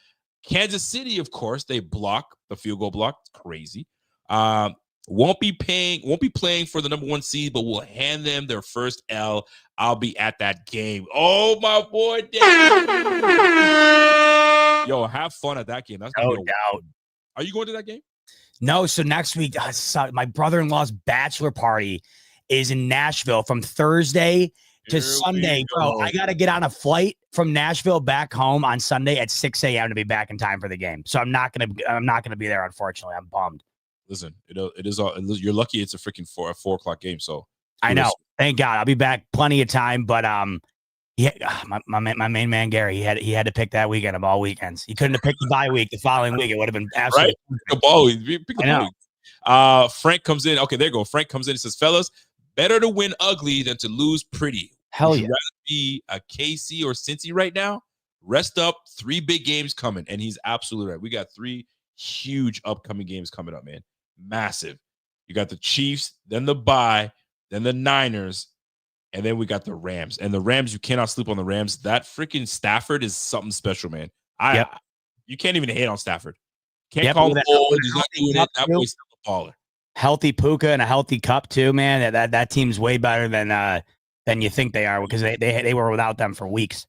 Kansas City, of course, they block the field goal block. It's crazy. Won't be playing for the number 1 seed, but we'll hand them their first L. I'll be at that game. Oh, my boy, Dan. Yo, have fun at that game. That's no doubt. Are you going to that game? No. So next week, my brother-in-law's bachelor party is in Nashville from Thursday to Sunday. Bro, I got to get on a flight from Nashville back home on Sunday at 6 a.m. to be back in time for the game. So I'm not gonna be there, unfortunately. I'm bummed. Listen, it is all. You're lucky it's a freaking 4 o'clock game. So I know. Thank God. I'll be back plenty of time. But my main man Gary, he had to pick that weekend of all weekends. He couldn't have picked the bye week the following week. It would have been absolutely right. Pick the ball week. Frank comes in. Okay, there you go. Frank comes in and says, "Fellas, better to win ugly than to lose pretty. Hell Would yeah. you rather be a KC or Cincy right now? Rest up. 3 big games coming." And he's absolutely right. We got 3 huge upcoming games coming up, man. Massive. You got the Chiefs, then the bye, then the Niners, and then we got the Rams. And the Rams, you cannot sleep on the Rams. That freaking Stafford is something special, man. You can't even hate on Stafford. Can't call him old. He's not doing it. That boy's still a baller. Healthy Puka and a healthy Cup too, man. That team's way better than you think they are, because they were without them for weeks.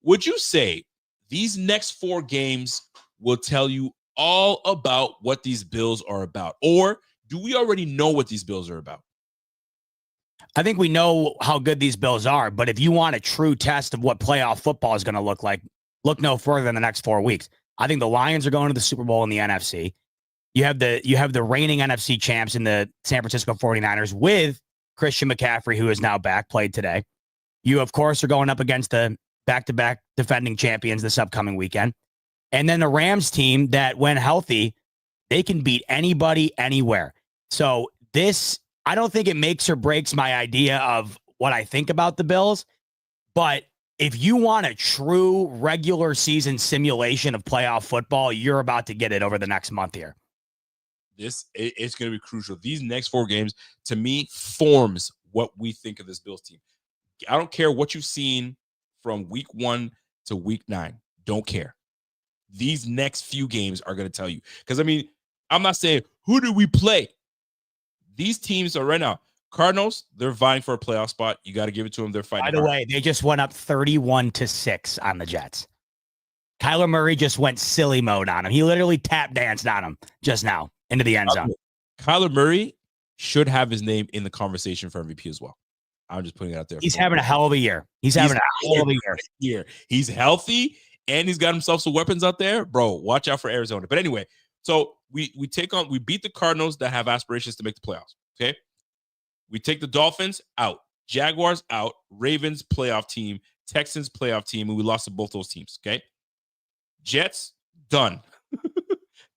Would you say these next 4 games will tell you all about what these Bills are about? Or do we already know what these Bills are about? I think we know how good these Bills are, but if you want a true test of what playoff football is going to look like, look no further than the next 4 weeks. I think the Lions are going to the Super Bowl in the NFC. You have the reigning NFC champs in the San Francisco 49ers with Christian McCaffrey, who is now back, played today. You, of course, are going up against the back-to-back defending champions this upcoming weekend. And then the Rams team that, when healthy, they can beat anybody, anywhere. So I don't think it makes or breaks my idea of what I think about the Bills. But if you want a true regular season simulation of playoff football, you're about to get it over the next month here. It's going to be crucial. These next 4 games, to me, forms what we think of this Bills team. I don't care what you've seen from week 1 to week 9. Don't care. These next few games are going to tell you. Because, I mean, I'm not saying, who do we play? These teams are right now. Cardinals, they're vying for a playoff spot. You got to give it to them. They're fighting. By the way, they just went up 31-6 on the Jets. Kyler Murray just went silly mode on him. He literally tap danced on him just now into the end zone. Kyler Murray should have his name in the conversation for MVP as well. I'm just putting it out there. He's having a hell of a year. He's having a hell of a year. He's healthy, and he's got himself some weapons out there. Bro, watch out for Arizona. But anyway, so we beat the Cardinals that have aspirations to make the playoffs. Okay. We take the Dolphins out, Jaguars out, Ravens playoff team, Texans playoff team, and we lost to both those teams. Okay. Jets, done.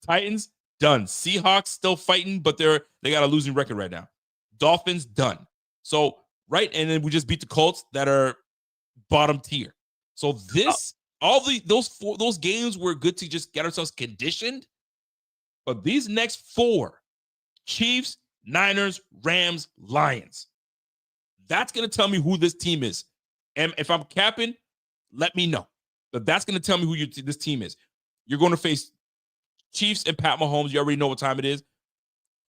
Titans, done. Seahawks still fighting, but they got a losing record right now. Dolphins, done. So, right, and then we just beat the Colts that are bottom tier. So those games were good to just get ourselves conditioned. But these next 4, Chiefs, Niners, Rams, Lions, that's going to tell me who this team is. And if I'm capping, let me know. But that's going to tell me who this team is. You're going to face Chiefs and Pat Mahomes. You already know what time it is.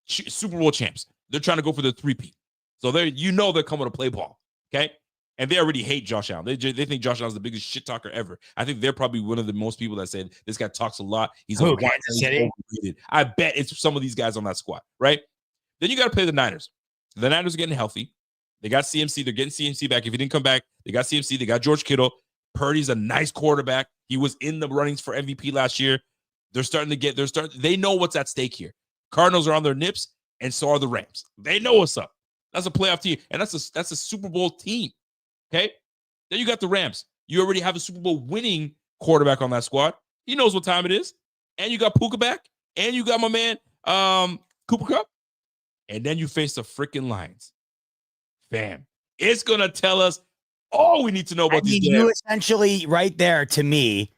Super Bowl champs. They're trying to go for the 3-peat. So they're coming to play ball. Okay. And they already hate Josh Allen. They think Josh Allen's the biggest shit talker ever. I think they're probably one of the most people that said this guy talks a lot. He's overrated. I bet it's some of these guys on that squad, right? Then you got to play the Niners. The Niners are getting healthy. They got CMC. They're getting CMC back. If he didn't come back, they got CMC. They got George Kittle. Purdy's a nice quarterback. He was in the runnings for MVP last year. They know what's at stake here. Cardinals are on their nips, and so are the Rams. They know what's up. That's a playoff team, and that's a Super Bowl team. Okay? Then you got the Rams. You already have a Super Bowl winning quarterback on that squad. He knows what time it is. And you got Puka back. And you got my man, Cooper Kupp. And then you face the freaking Lions. Fam. It's going to tell us all we need to know about these games. You essentially, right there, to me,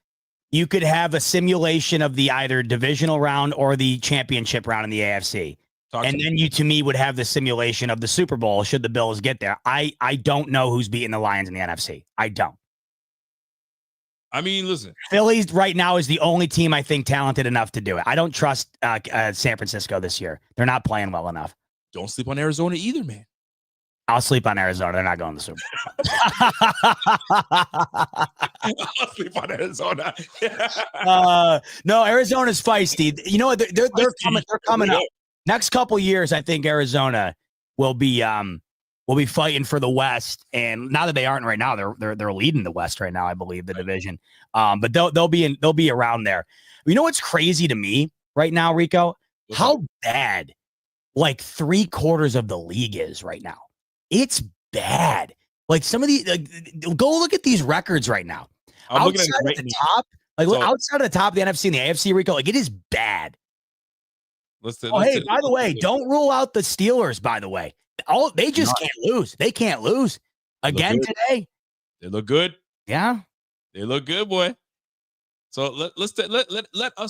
you could have a simulation of the either divisional round or the championship round in the AFC. And then you, to me, would have the simulation of the Super Bowl should the Bills get there. I don't know who's beating the Lions in the NFC. I don't. I mean, listen. Phillies right now is the only team I think talented enough to do it. I don't trust San Francisco this year. They're not playing well enough. Don't sleep on Arizona either, man. I'll sleep on Arizona. They're not going to the Super Bowl. I'll sleep on Arizona. No, Arizona's feisty. You know what? They're coming. They're coming up. Next couple years, I think Arizona will be fighting for the West, and now that they aren't right now, they're leading the West right now, I believe, the division. But they'll be around there. You know what's crazy to me right now, Rico, how bad like 3/4 of the league is right now. It's bad. Like some of the go look at these records right now. I'm looking Outside at it right of the now. top, like So- outside of the top of the NFC and the AFC, Rico, like it is bad. Hey, by the way, don't rule out the Steelers. By the way, they just can't lose. They can't lose again today. They look good. Yeah, they look good, boy. So let us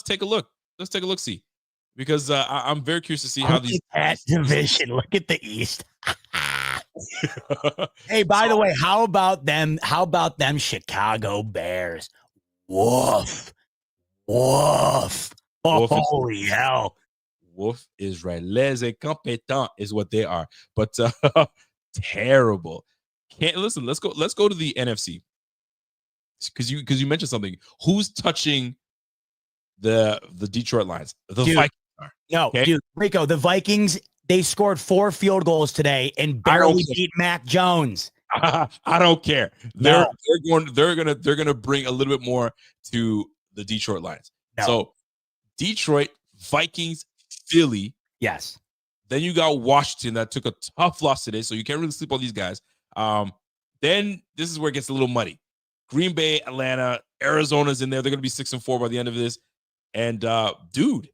take a look. Let's take a look, see, because I'm very curious to see how these division. Look at the East. Hey, by the way, how about them? How about them Chicago Bears? Woof, woof. Oh, holy hell. Wolf is right. Les incompetents is what they are. But terrible. Can't listen. Let's go to the NFC. Because you mentioned something. Who's touching the Detroit Lions? The Vikings are. No, okay? Dude, Rico, the Vikings, they scored 4 field goals today and barely beat Mac Jones. I don't care. They're gonna bring a little bit more to the Detroit Lions. No. So Detroit, Vikings, Philly. Yes. Then you got Washington that took a tough loss today, so you can't really sleep on these guys. Then this is where it gets a little muddy. Green Bay, Atlanta, Arizona's in there. They're gonna be 6-4 by the end of this. And dude,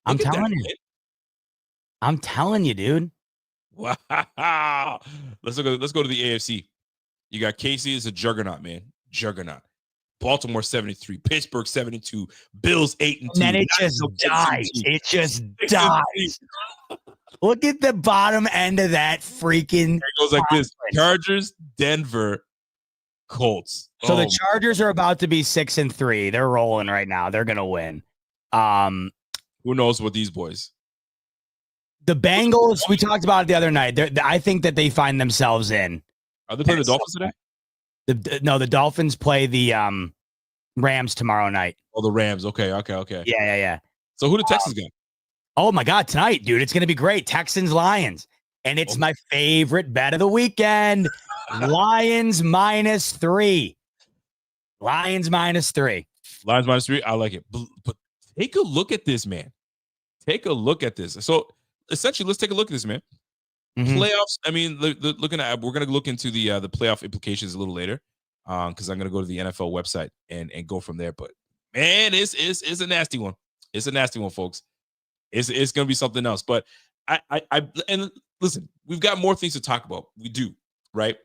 I'm telling you. I'm telling you, dude. Wow. Let's go to the AFC. You got KC is a juggernaut, man. Juggernaut. Baltimore 73, Pittsburgh 72, Bills 8-2. And then it just dies. It just dies. Look at the bottom end of that freaking. It goes like this: Chargers, Denver, Colts. So the Chargers are about to be 6-3. They're rolling right now. They're gonna win. Who knows what these boys? The Bengals, we talked about it the other night. I think that they find themselves in. Are they playing the Dolphins today? The Dolphins play the Rams tomorrow night. Oh, the Rams. Okay. Yeah. So who the Texans got? Oh my God, tonight, dude, it's gonna be great. Texans, Lions, and it's my favorite bet of the weekend. Lions -3. Lions -3. Lions -3. I like it. But take a look at this, man. Take a look at this. So essentially, let's take a look at this, man. Mm-hmm. Playoffs. I mean, we're going to look into the playoff implications a little later, because I'm going to go to the NFL website and go from there. But man, it's a nasty one. It's a nasty one, folks. It's going to be something else. But and listen, we've got more things to talk about. We do, right?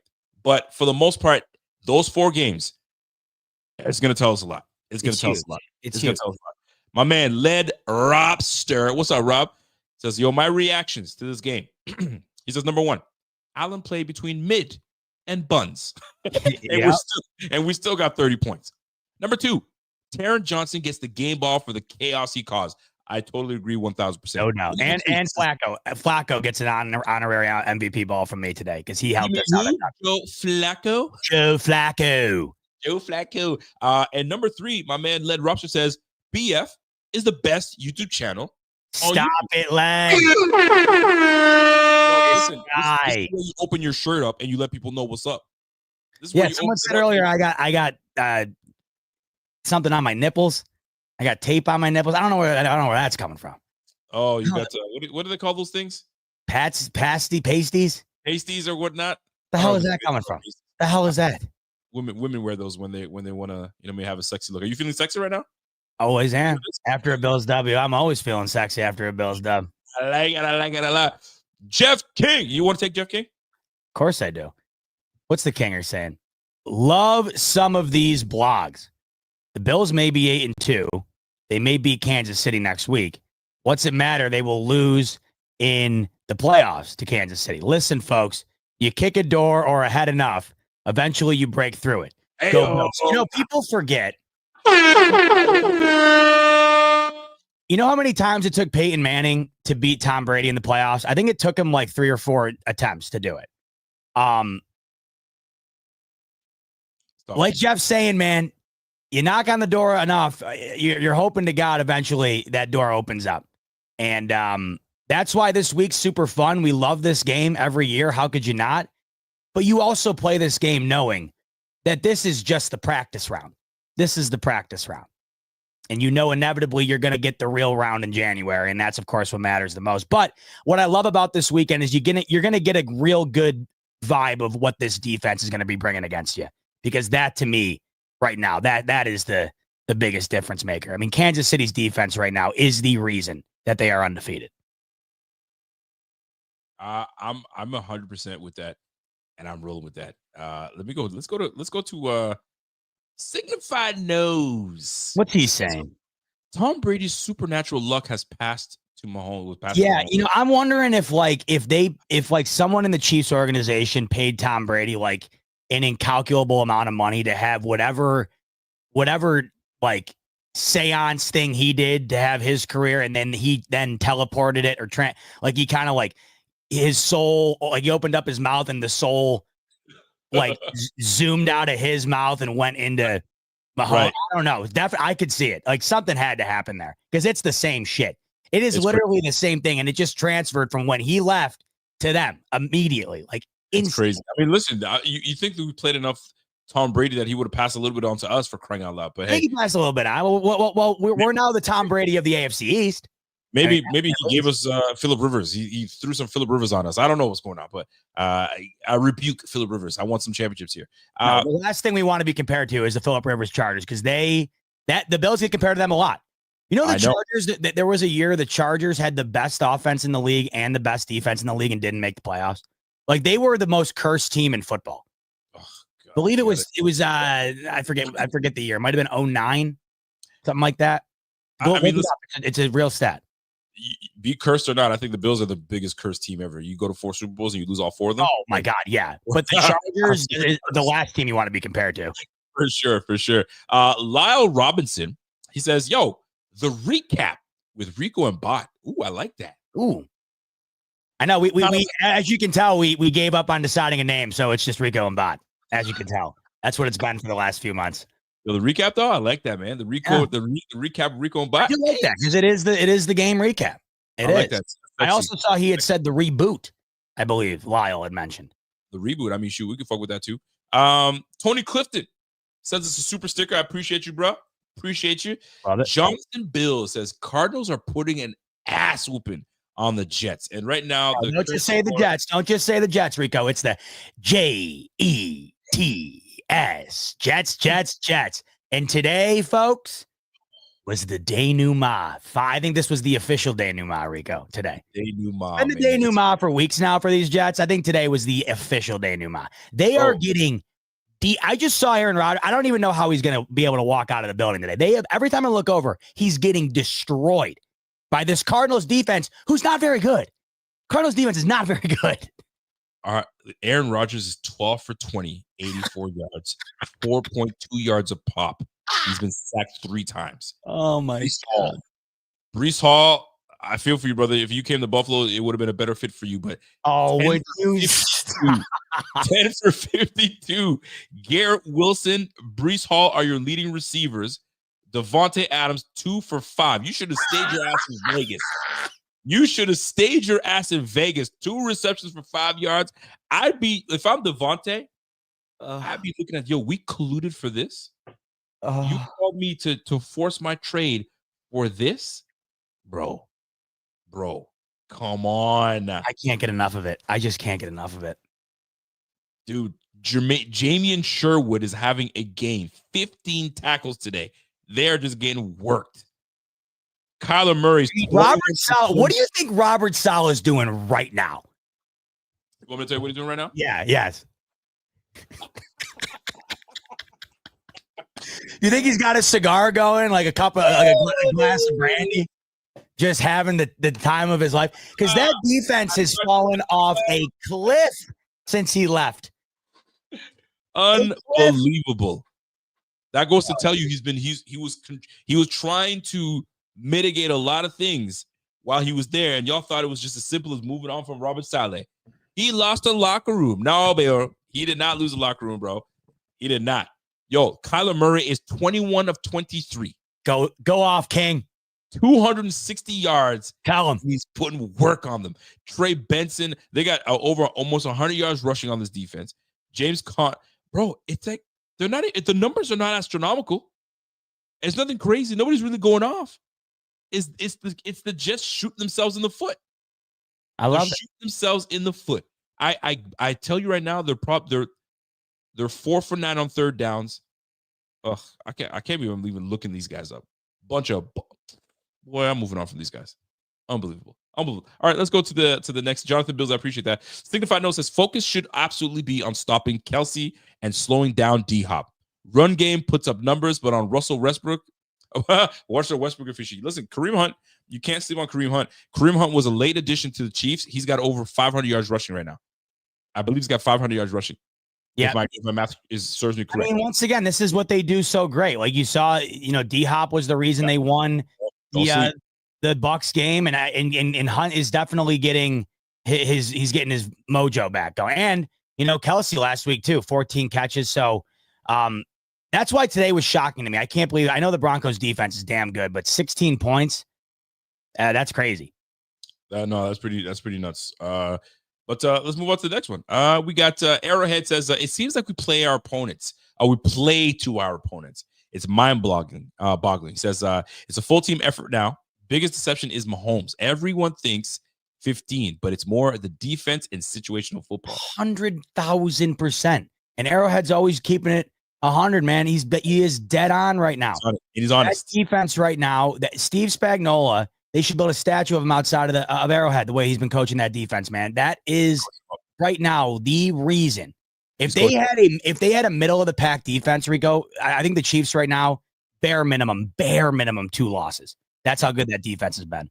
But for the most part, those 4 games, it's going to tell us a lot. It's going to tell us a lot. It's going to tell us a lot. My man, Led Robster. What's up, Rob? Says, yo, my reactions to this game. He says, number 1, Allen played between mid and buns. and we still got 30 points. Number 2, Taron Johnson gets the game ball for the chaos he caused. I totally agree 1,000%. No doubt. And Flacco. Flacco gets an honorary MVP ball from me today because he helped us out. Joe Flacco. Joe Flacco. And number 3, my man, Led Robster says, BF is the best YouTube channel. Stop it, Len. Listen, this is where you open your shirt up and you let people know what's up. Someone said earlier I got something on my nipples. I got tape on my nipples. I don't know where that's coming from. Oh, you got what do they call those things? Pasties or whatnot. The hell is that coming from? The hell is that? Women wear those when they want to have a sexy look. Are you feeling sexy right now? Always am. After a Bills W, I'm always feeling sexy after a Bills dub. I like it a lot. Jeff King, you want to take Jeff King? Of course I do. What's the Kinger saying? Love some of these blogs. The Bills may be 8-2. They may beat Kansas City next week. What's it matter? They will lose in the playoffs to Kansas City. Listen, folks, you kick a door or a head enough, eventually you break through it. Go Bills. People forget. You know how many times it took Peyton Manning to beat Tom Brady in the playoffs? I think it took him like 3 or 4 attempts to do it. Like Jeff's saying, man, you knock on the door enough, you're hoping to God eventually that door opens up. And that's why this week's super fun. We love this game every year. How could you not? But you also play this game knowing that this is just the practice round. This is the practice round. And inevitably you're going to get the real round in January, and that's of course what matters the most. But what I love about this weekend is you're going to get a real good vibe of what this defense is going to be bringing against you, because that to me right now that is the biggest difference maker. I mean, Kansas City's defense right now is the reason that they are undefeated. I'm 100% with that, and I'm rolling with that. Let's go to Signified Nose. What's he saying? Tom Brady's supernatural luck has passed to Mahomes. Yeah, I'm wondering if someone in the Chiefs organization paid Tom Brady like an incalculable amount of money to have whatever like seance thing he did to have his career, and then he teleported it or he kind of like his soul, like he opened up his mouth and the soul like zoomed out of his mouth and went into Mahomes. Right. I don't know. Definitely, I could see it. Like something had to happen there because it's the same shit. It's literally the same thing, and it just transferred from when he left to them immediately. Like it's crazy. I mean, listen, you think that we played enough Tom Brady that he would have passed a little bit on to us for crying out loud? But hey, he passed a little bit on. Well, we're now the Tom Brady of the AFC East. Maybe he gave us Phillip Rivers. He threw some Phillip Rivers on us. I don't know what's going on, but I rebuke Phillip Rivers. I want some championships here. The last thing we want to be compared to is the Phillip Rivers Chargers, because the Bills get compared to them a lot. Chargers, there was a year the Chargers had the best offense in the league and the best defense in the league and didn't make the playoffs. Like they were the most cursed team in football. Oh, God, I believe it was I forget the year. It might have been 2009, something like that. It's a real stat. Be cursed or not, I think the Bills are the biggest cursed team ever. You go to 4 Super Bowls and you lose all 4 of them. Oh my God, yeah. But the Chargers is the last team you want to be compared to. For sure. Lyle Robinson, he says, "Yo, the recap with Rico and Bot." Ooh, I like that. Ooh, I know. We as you can tell, we gave up on deciding a name, so it's just Rico and Bot. As you can tell, that's what it's been for the last few months. So the recap, though, I like that, man. The recap of Rico and Bot. I do like that because it is the game recap. I like that. I also saw he had said the reboot. I believe Lyle had mentioned the reboot. I mean, shoot, we can fuck with that too. Tony Clifton sends us a super sticker. I appreciate you, bro. Appreciate you. Jonathan Bill says Cardinals are putting an ass whooping on the Jets, and right now, don't just say the Jets. Don't just say the Jets, Rico. It's the Jets, Jets. And today, folks, was the denouement. I think this was the official denouement, Rico, today. Denouement. And the denouement for weeks now for these Jets. I think today was the official denouement. They are getting I just saw Aaron Rodgers. I don't even know how he's going to be able to walk out of the building today. Every time I look over, he's getting destroyed by this Cardinals defense, who's not very good. Cardinals defense is not very good. Aaron Rodgers is 12 for 20, 84 yards, 4.2 yards a pop. He's been sacked 3 times. Oh, my God. Breece Hall, I feel for you, brother. If you came to Buffalo, it would have been a better fit for you. But 10 for 52. Garrett Wilson, Breece Hall are your leading receivers. Devontae Adams, 2 for 5. You should have stayed your ass in Vegas. You should have stayed your ass in Vegas. 2 receptions for 5 yards. If I'm Devontae, I'd be looking at, we colluded for this. You called me to force my trade for this? Bro, come on. I can't get enough of it. I just can't get enough of it. Dude, Jamian Sherwood is having a game. 15 tackles today. They're just getting worked. Kyler Murray's Robert Saleh. What do you think Robert Saleh is doing right now? You want me to tell you what he's doing right now? Yeah, yes. You think he's got a cigar going, like a glass of brandy, just having the time of his life? Because that defense has fallen off a cliff since he left. Unbelievable. That goes to tell you he was trying to mitigate a lot of things while he was there, and y'all thought it was just as simple as moving on from Robert Saleh. He lost a locker room. No, Bill, he did not lose a locker room, bro. He did not. Yo, Kyler Murray is 21 of 23. Go off, King. 260 yards. Tell him. He's putting work on them. Trey Benson, they got over almost 100 yards rushing on this defense. James Conn, bro, it's like the numbers are not astronomical. It's nothing crazy. Nobody's really going off. It's the Jets shooting themselves in the foot. I love shooting themselves in the foot. I tell you right now, they're 4 for 9 on third downs. Ugh, I can't even looking these guys up. Boy, I'm moving on from these guys. Unbelievable. All right, let's go to the next. Jonathan Bills, I appreciate that. Signified Note says focus should absolutely be on stopping Kelsey and slowing down D-Hop. Run game puts up numbers, but on Russell Westbrook, Russell Westbrook efficiency. Listen, Kareem Hunt, you can't sleep on Kareem Hunt. Kareem Hunt was a late addition to the Chiefs. He's got over 500 yards rushing right now. I believe he's got 500 yards rushing. Yeah, if my math serves me correct. I mean, once again, this is what they do so great. Like you saw, D-Hop was the reason they won the Bucks game, and Hunt is definitely getting he's getting his mojo back going. And Kelsey last week too, 14 catches. So that's why today was shocking to me. I can't believe. I know the Broncos defense is damn good, but 16 points, that's crazy. No, that's pretty nuts. But let's move on to the next one. We got Arrowhead says it seems like we play our opponents. We play to our opponents. It's mind-boggling. He says it's a full team effort now. Biggest deception is Mahomes. Everyone thinks 15, but it's more the defense and situational football. 100,000%. And Arrowhead's always keeping it 100. Man, he is dead on right now. He's honest. That defense right now. That Steve Spagnuolo. They should build a statue of him outside of Arrowhead, the way he's been coaching that defense, man. That is right now the reason. If they had a middle of the pack defense, Rico, I think the Chiefs right now, bare minimum 2 losses. That's how good that defense has been.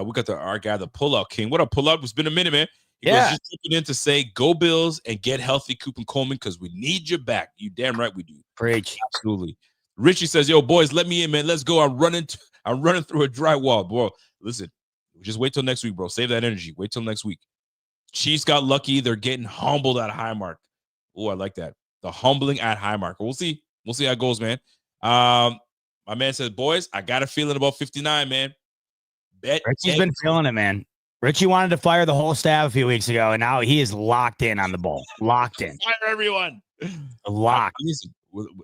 We got our guy, the Pullout King. What up, Pullout? It's been a minute, man. He goes just jumping in to say, go Bills and get healthy, Coop and Coleman, because we need you back. You damn right we do. Preach. Absolutely. Richie says, yo, boys, let me in, man. Let's go. I'm running through a dry wall, bro. Listen, just wait till next week, bro. Save that energy. Wait till next week. Chiefs got lucky. They're getting humbled at Highmark. Oh, I like that. The humbling at Highmark. We'll see. We'll see how it goes, man. My man says, boys, I got a feeling about 59, man. Richie's been feeling it, man. Richie wanted to fire the whole staff a few weeks ago, and now he is locked in on the ball. Locked in. Fire everyone. Locked. Listen,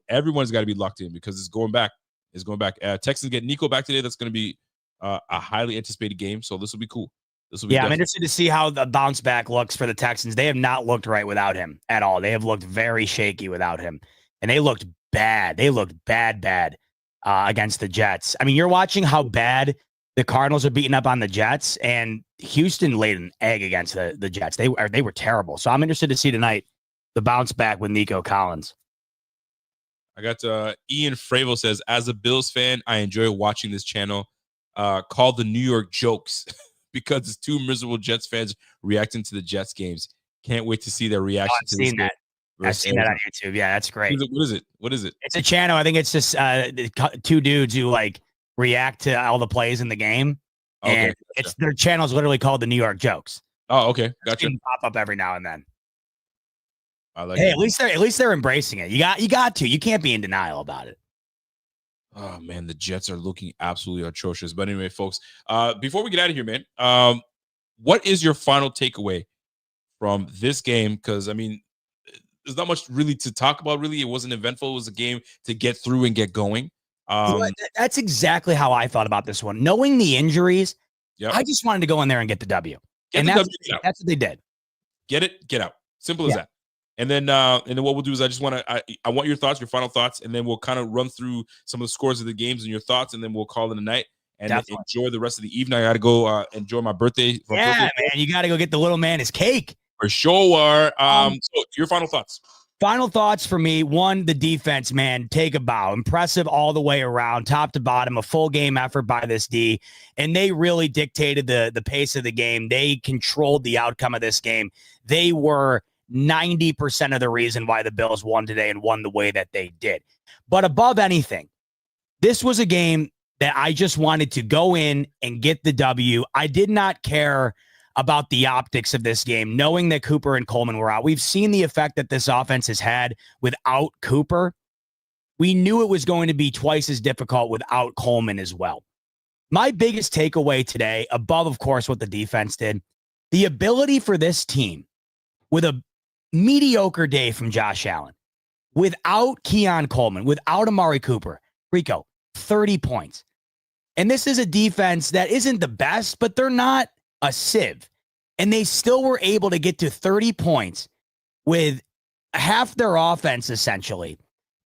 everyone's got to be locked in because it's going back. It's going back. Texans get Nico back today. That's going to be a highly anticipated game. So this will be cool. I'm interested to see how the bounce back looks for the Texans. They have not looked right without him at all. They have looked very shaky without him, and they looked bad. They looked bad against the Jets. I mean, you're watching how bad the Cardinals are beating up on the Jets, and Houston laid an egg against the Jets. They were terrible. So I'm interested to see tonight the bounce back with Nico Collins. I got Ian Fravo says, as a Bills fan, I enjoy watching this channel called the New York Jokes because it's 2 miserable Jets fans reacting to the Jets games. Can't wait to see their reaction to this game. I've seen that on YouTube. Yeah, that's great. What is it? It's a channel. I think it's just 2 dudes who react to all the plays in the game. And it's their channel is literally called the New York Jokes. Oh, okay. Gotcha. Pop up every now and then. I like at least they're embracing it. You got to. You can't be in denial about it. Oh man, the Jets are looking absolutely atrocious. But anyway, folks, before we get out of here, man, what is your final takeaway from this game? Because I mean, there's not much really to talk about. Really, it wasn't eventful. It was a game to get through and get going. That's exactly how I thought about this one. Knowing the injuries, I just wanted to go in there and get the W. That's what they did. Get it, get out. Simple as that. And then what we'll do is I want your thoughts, your final thoughts, and then we'll kind of run through some of the scores of the games and your thoughts, and then we'll call it a night and enjoy the rest of the evening. I got to go enjoy my birthday. Man, you got to go get the little man his cake. For sure. So your final thoughts. Final thoughts for me. 1, the defense, man, take a bow. Impressive all the way around, top to bottom, a full game effort by this D. And they really dictated the pace of the game. They controlled the outcome of this game. They were 90% of the reason why the Bills won today and won the way that they did. But above anything, this was a game that I just wanted to go in and get the W. I did not care about the optics of this game, knowing that Cooper and Coleman were out. We've seen the effect that this offense has had without Cooper. We knew it was going to be twice as difficult without Coleman as well. My biggest takeaway today, above, of course, what the defense did, the ability for this team with a mediocre day from Josh Allen, without Keon Coleman, without Amari Cooper, Rico, 30 points. And this is a defense that isn't the best, but they're not a sieve. And they still were able to get to 30 points with half their offense, essentially,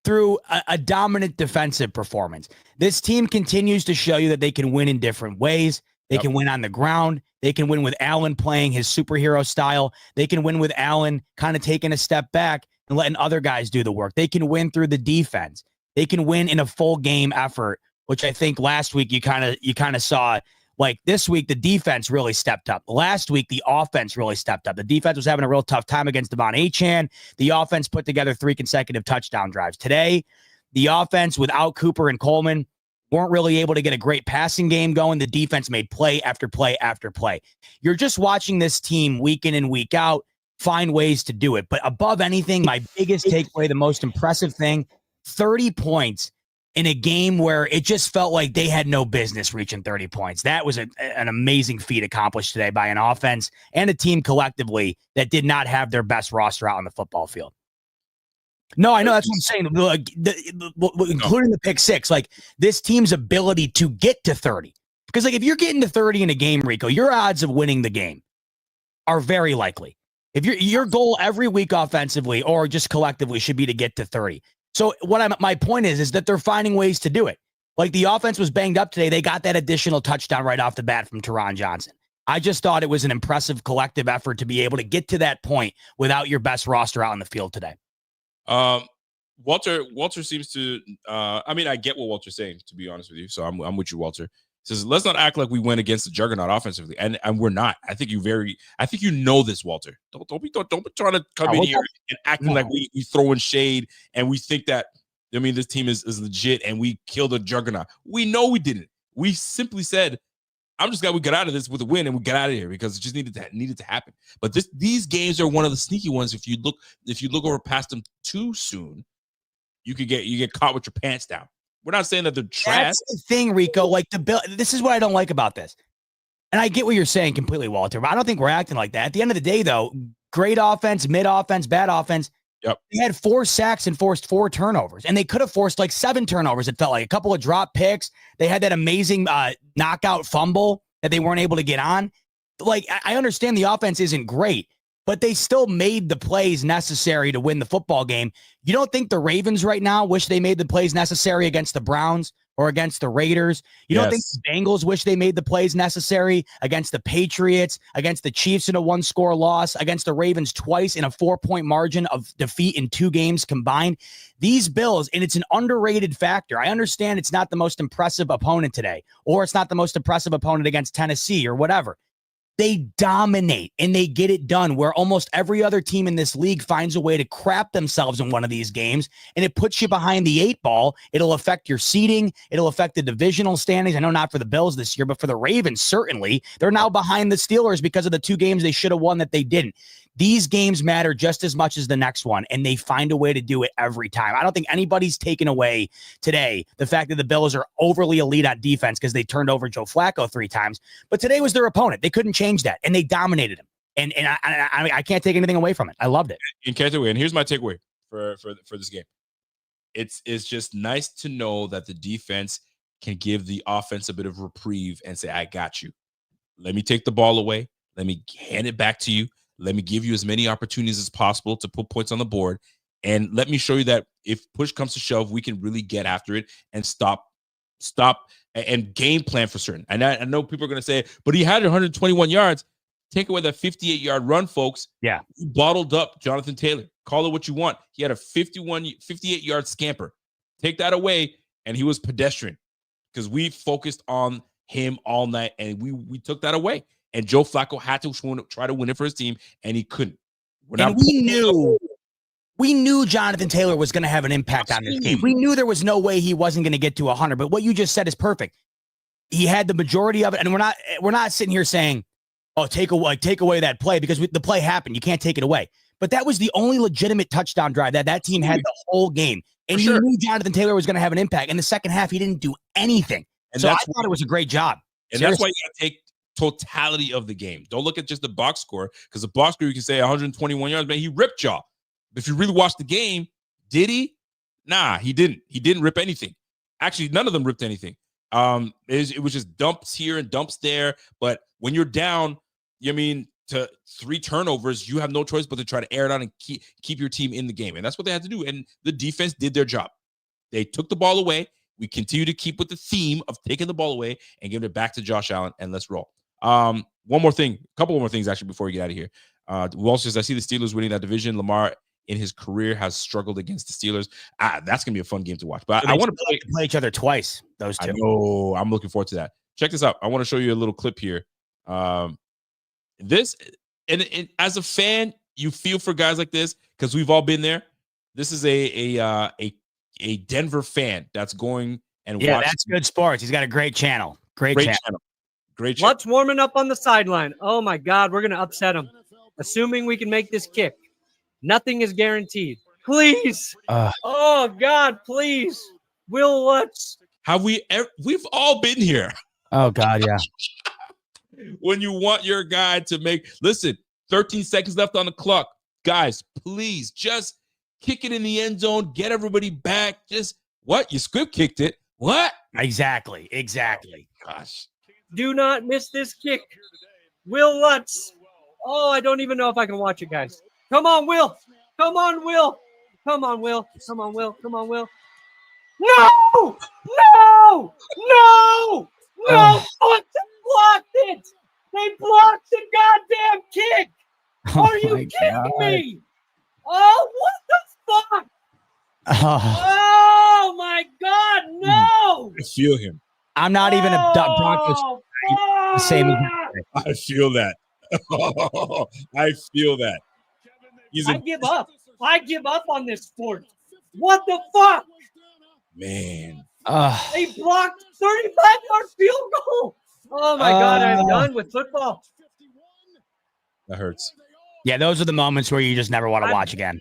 through a dominant defensive performance. This team continues to show you that they can win in different ways. They can win on the ground. They can win with Allen playing his superhero style. They can win with Allen kind of taking a step back and letting other guys do the work. They can win through the defense. They can win in a full game effort, which I think last week you kind of saw. Like this week, the defense really stepped up. Last week, the offense really stepped up. The defense was having a real tough time against Devon Achane. The offense put together 3 consecutive touchdown drives. Today, the offense without Cooper and Coleman weren't really able to get a great passing game going. The defense made play after play after play. You're just watching this team week in and week out find ways to do it. But above anything, my biggest takeaway, the most impressive thing, 30 points in a game where it just felt like they had no business reaching 30 points. That was an amazing feat accomplished today by an offense and a team collectively that did not have their best roster out on the football field. No, I know that's what I'm saying. Like, including the pick six, like this team's ability to get to 30. Because like if you're getting to 30 in a game, Rico, your odds of winning the game are very likely. If your goal every week offensively or just collectively should be to get to 30. So my point is that they're finding ways to do it. Like the offense was banged up today. They got that additional touchdown right off the bat from Teron Johnson. I just thought it was an impressive collective effort to be able to get to that point without your best roster out on the field today. Walter seems to, I mean, I get what Walter's saying, to be honest with you. So I'm with you, Walter. Says, let's not act like we went against the juggernaut offensively. And we're not. I think you know this, Walter. Don't be trying to come in here and acting like we throwing shade and we think that, I mean, this team is legit and we killed a juggernaut. We know we didn't. We simply said, I'm just glad we got out of this with a win and we got out of here because it just needed to happen. But these games are one of the sneaky ones. If you look over past them too soon, you get caught with your pants down. We're not saying that they're trash. That's the thing, Rico. Like this is what I don't like about this. And I get what you're saying completely, Walter, but I don't think we're acting like that. At the end of the day, though, great offense, mid offense, bad offense. Yep. They had 4 sacks and forced 4 turnovers, and they could have forced like 7 turnovers. It felt like a couple of drop picks. They had that amazing knockout fumble that they weren't able to get on. Like, I understand the offense isn't great, but they still made the plays necessary to win the football game. You don't think the Ravens right now wish they made the plays necessary against the Browns or against the Raiders? You don't think the Bengals wish they made the plays necessary against the Patriots, against the Chiefs in a 1-score loss, against the Ravens twice in a 4-point margin of defeat in 2 games combined? These Bills, and it's an underrated factor. I understand it's not the most impressive opponent today, or it's not the most impressive opponent against Tennessee or whatever. They dominate and they get it done where almost every other team in this league finds a way to crap themselves in one of these games, and it puts you behind the 8 ball. It'll affect your seeding. It'll affect the divisional standings. I know not for the Bills this year, but for the Ravens, certainly. They're now behind the Steelers because of the 2 games they should have won that they didn't. These games matter just as much as the next one, and they find a way to do it every time. I don't think anybody's taken away today the fact that the Bills are overly elite on defense because they turned over Joe Flacco 3 times. But today was their opponent. They couldn't change that, and they dominated him. And I can't take anything away from it. I loved it. And here's my takeaway for this game. It's just nice to know that the defense can give the offense a bit of reprieve and say, I got you. Let me take the ball away. Let me hand it back to you. Let me give you as many opportunities as possible to put points on the board. And let me show you that if push comes to shove, we can really get after it and stop and game plan for certain. And I know people are going to say, but he had 121 yards. Take away that 58-yard run, folks. Yeah. He bottled up Jonathan Taylor. Call it what you want. He had a 58-yard scamper. Take that away, and he was pedestrian because we focused on him all night, and we took that away. And Joe Flacco had to try to win it for his team, and he couldn't. We knew Jonathan Taylor was going to have an impact on this game. We knew there was no way he wasn't going to get to 100. But what you just said is perfect. He had the majority of it, and we're not sitting here saying, "Oh, take away that play," because the play happened. You can't take it away. But that was the only legitimate touchdown drive that team had the whole game, and you knew Jonathan Taylor was going to have an impact. In the second half, he didn't do anything. And so I thought it was a great job. And that's why you got to take totality of the game. Don't look at just the box score, because the box score, you can say 121 yards, man, he ripped y'all. But if you really watch the game, did he? Nah, he didn't. He didn't rip anything. Actually, none of them ripped anything. It was just dumps here and dumps there. But when you're down, to 3 turnovers, you have no choice but to try to air it out and keep your team in the game. And that's what they had to do. And the defense did their job. They took the ball away. We continue to keep with the theme of taking the ball away and giving it back to Josh Allen, and let's roll. One more thing, a couple more things actually before we get out of here. Walsh says, I see the Steelers winning that division. Lamar in his career has struggled against the Steelers. That's gonna be a fun game to watch. But I want to play each other twice. Those two. Oh, I'm looking forward to that. Check this out. I want to show you a little clip here. This and as a fan, you feel for guys like this because we've all been there. This is a Denver fan that's going and watching. That's good sports. He's got a great channel. Great channel. Great channel. Lutz warming up on the sideline. Oh my God, we're gonna upset him. Assuming we can make this kick. Nothing is guaranteed. Please. Oh God, please. Will Lutz. We've all been here. Oh God, yeah. When you want your guy to listen, 13 seconds left on the clock. Guys, please just kick it in the end zone. Get everybody back. You script kicked it. What? Exactly. Gosh. Do not miss this kick. Will Lutz. Oh, I don't even know if I can watch it, guys. Come on, Will. Come on, Will. Come on, Will. Come on, Will. Come on, Will. No! No! No! No! Blocked it! They blocked the goddamn kick! Are you kidding me? Oh, what the fuck? Oh my God, no! I feel him. I'm not even a Broncos. Same. I feel that. I feel that. I give up. I give up on this sport. What the fuck? Man. They blocked 35-yard field goal. Oh my God, I'm done with football. That hurts. Yeah, those are the moments where you just never want to watch again.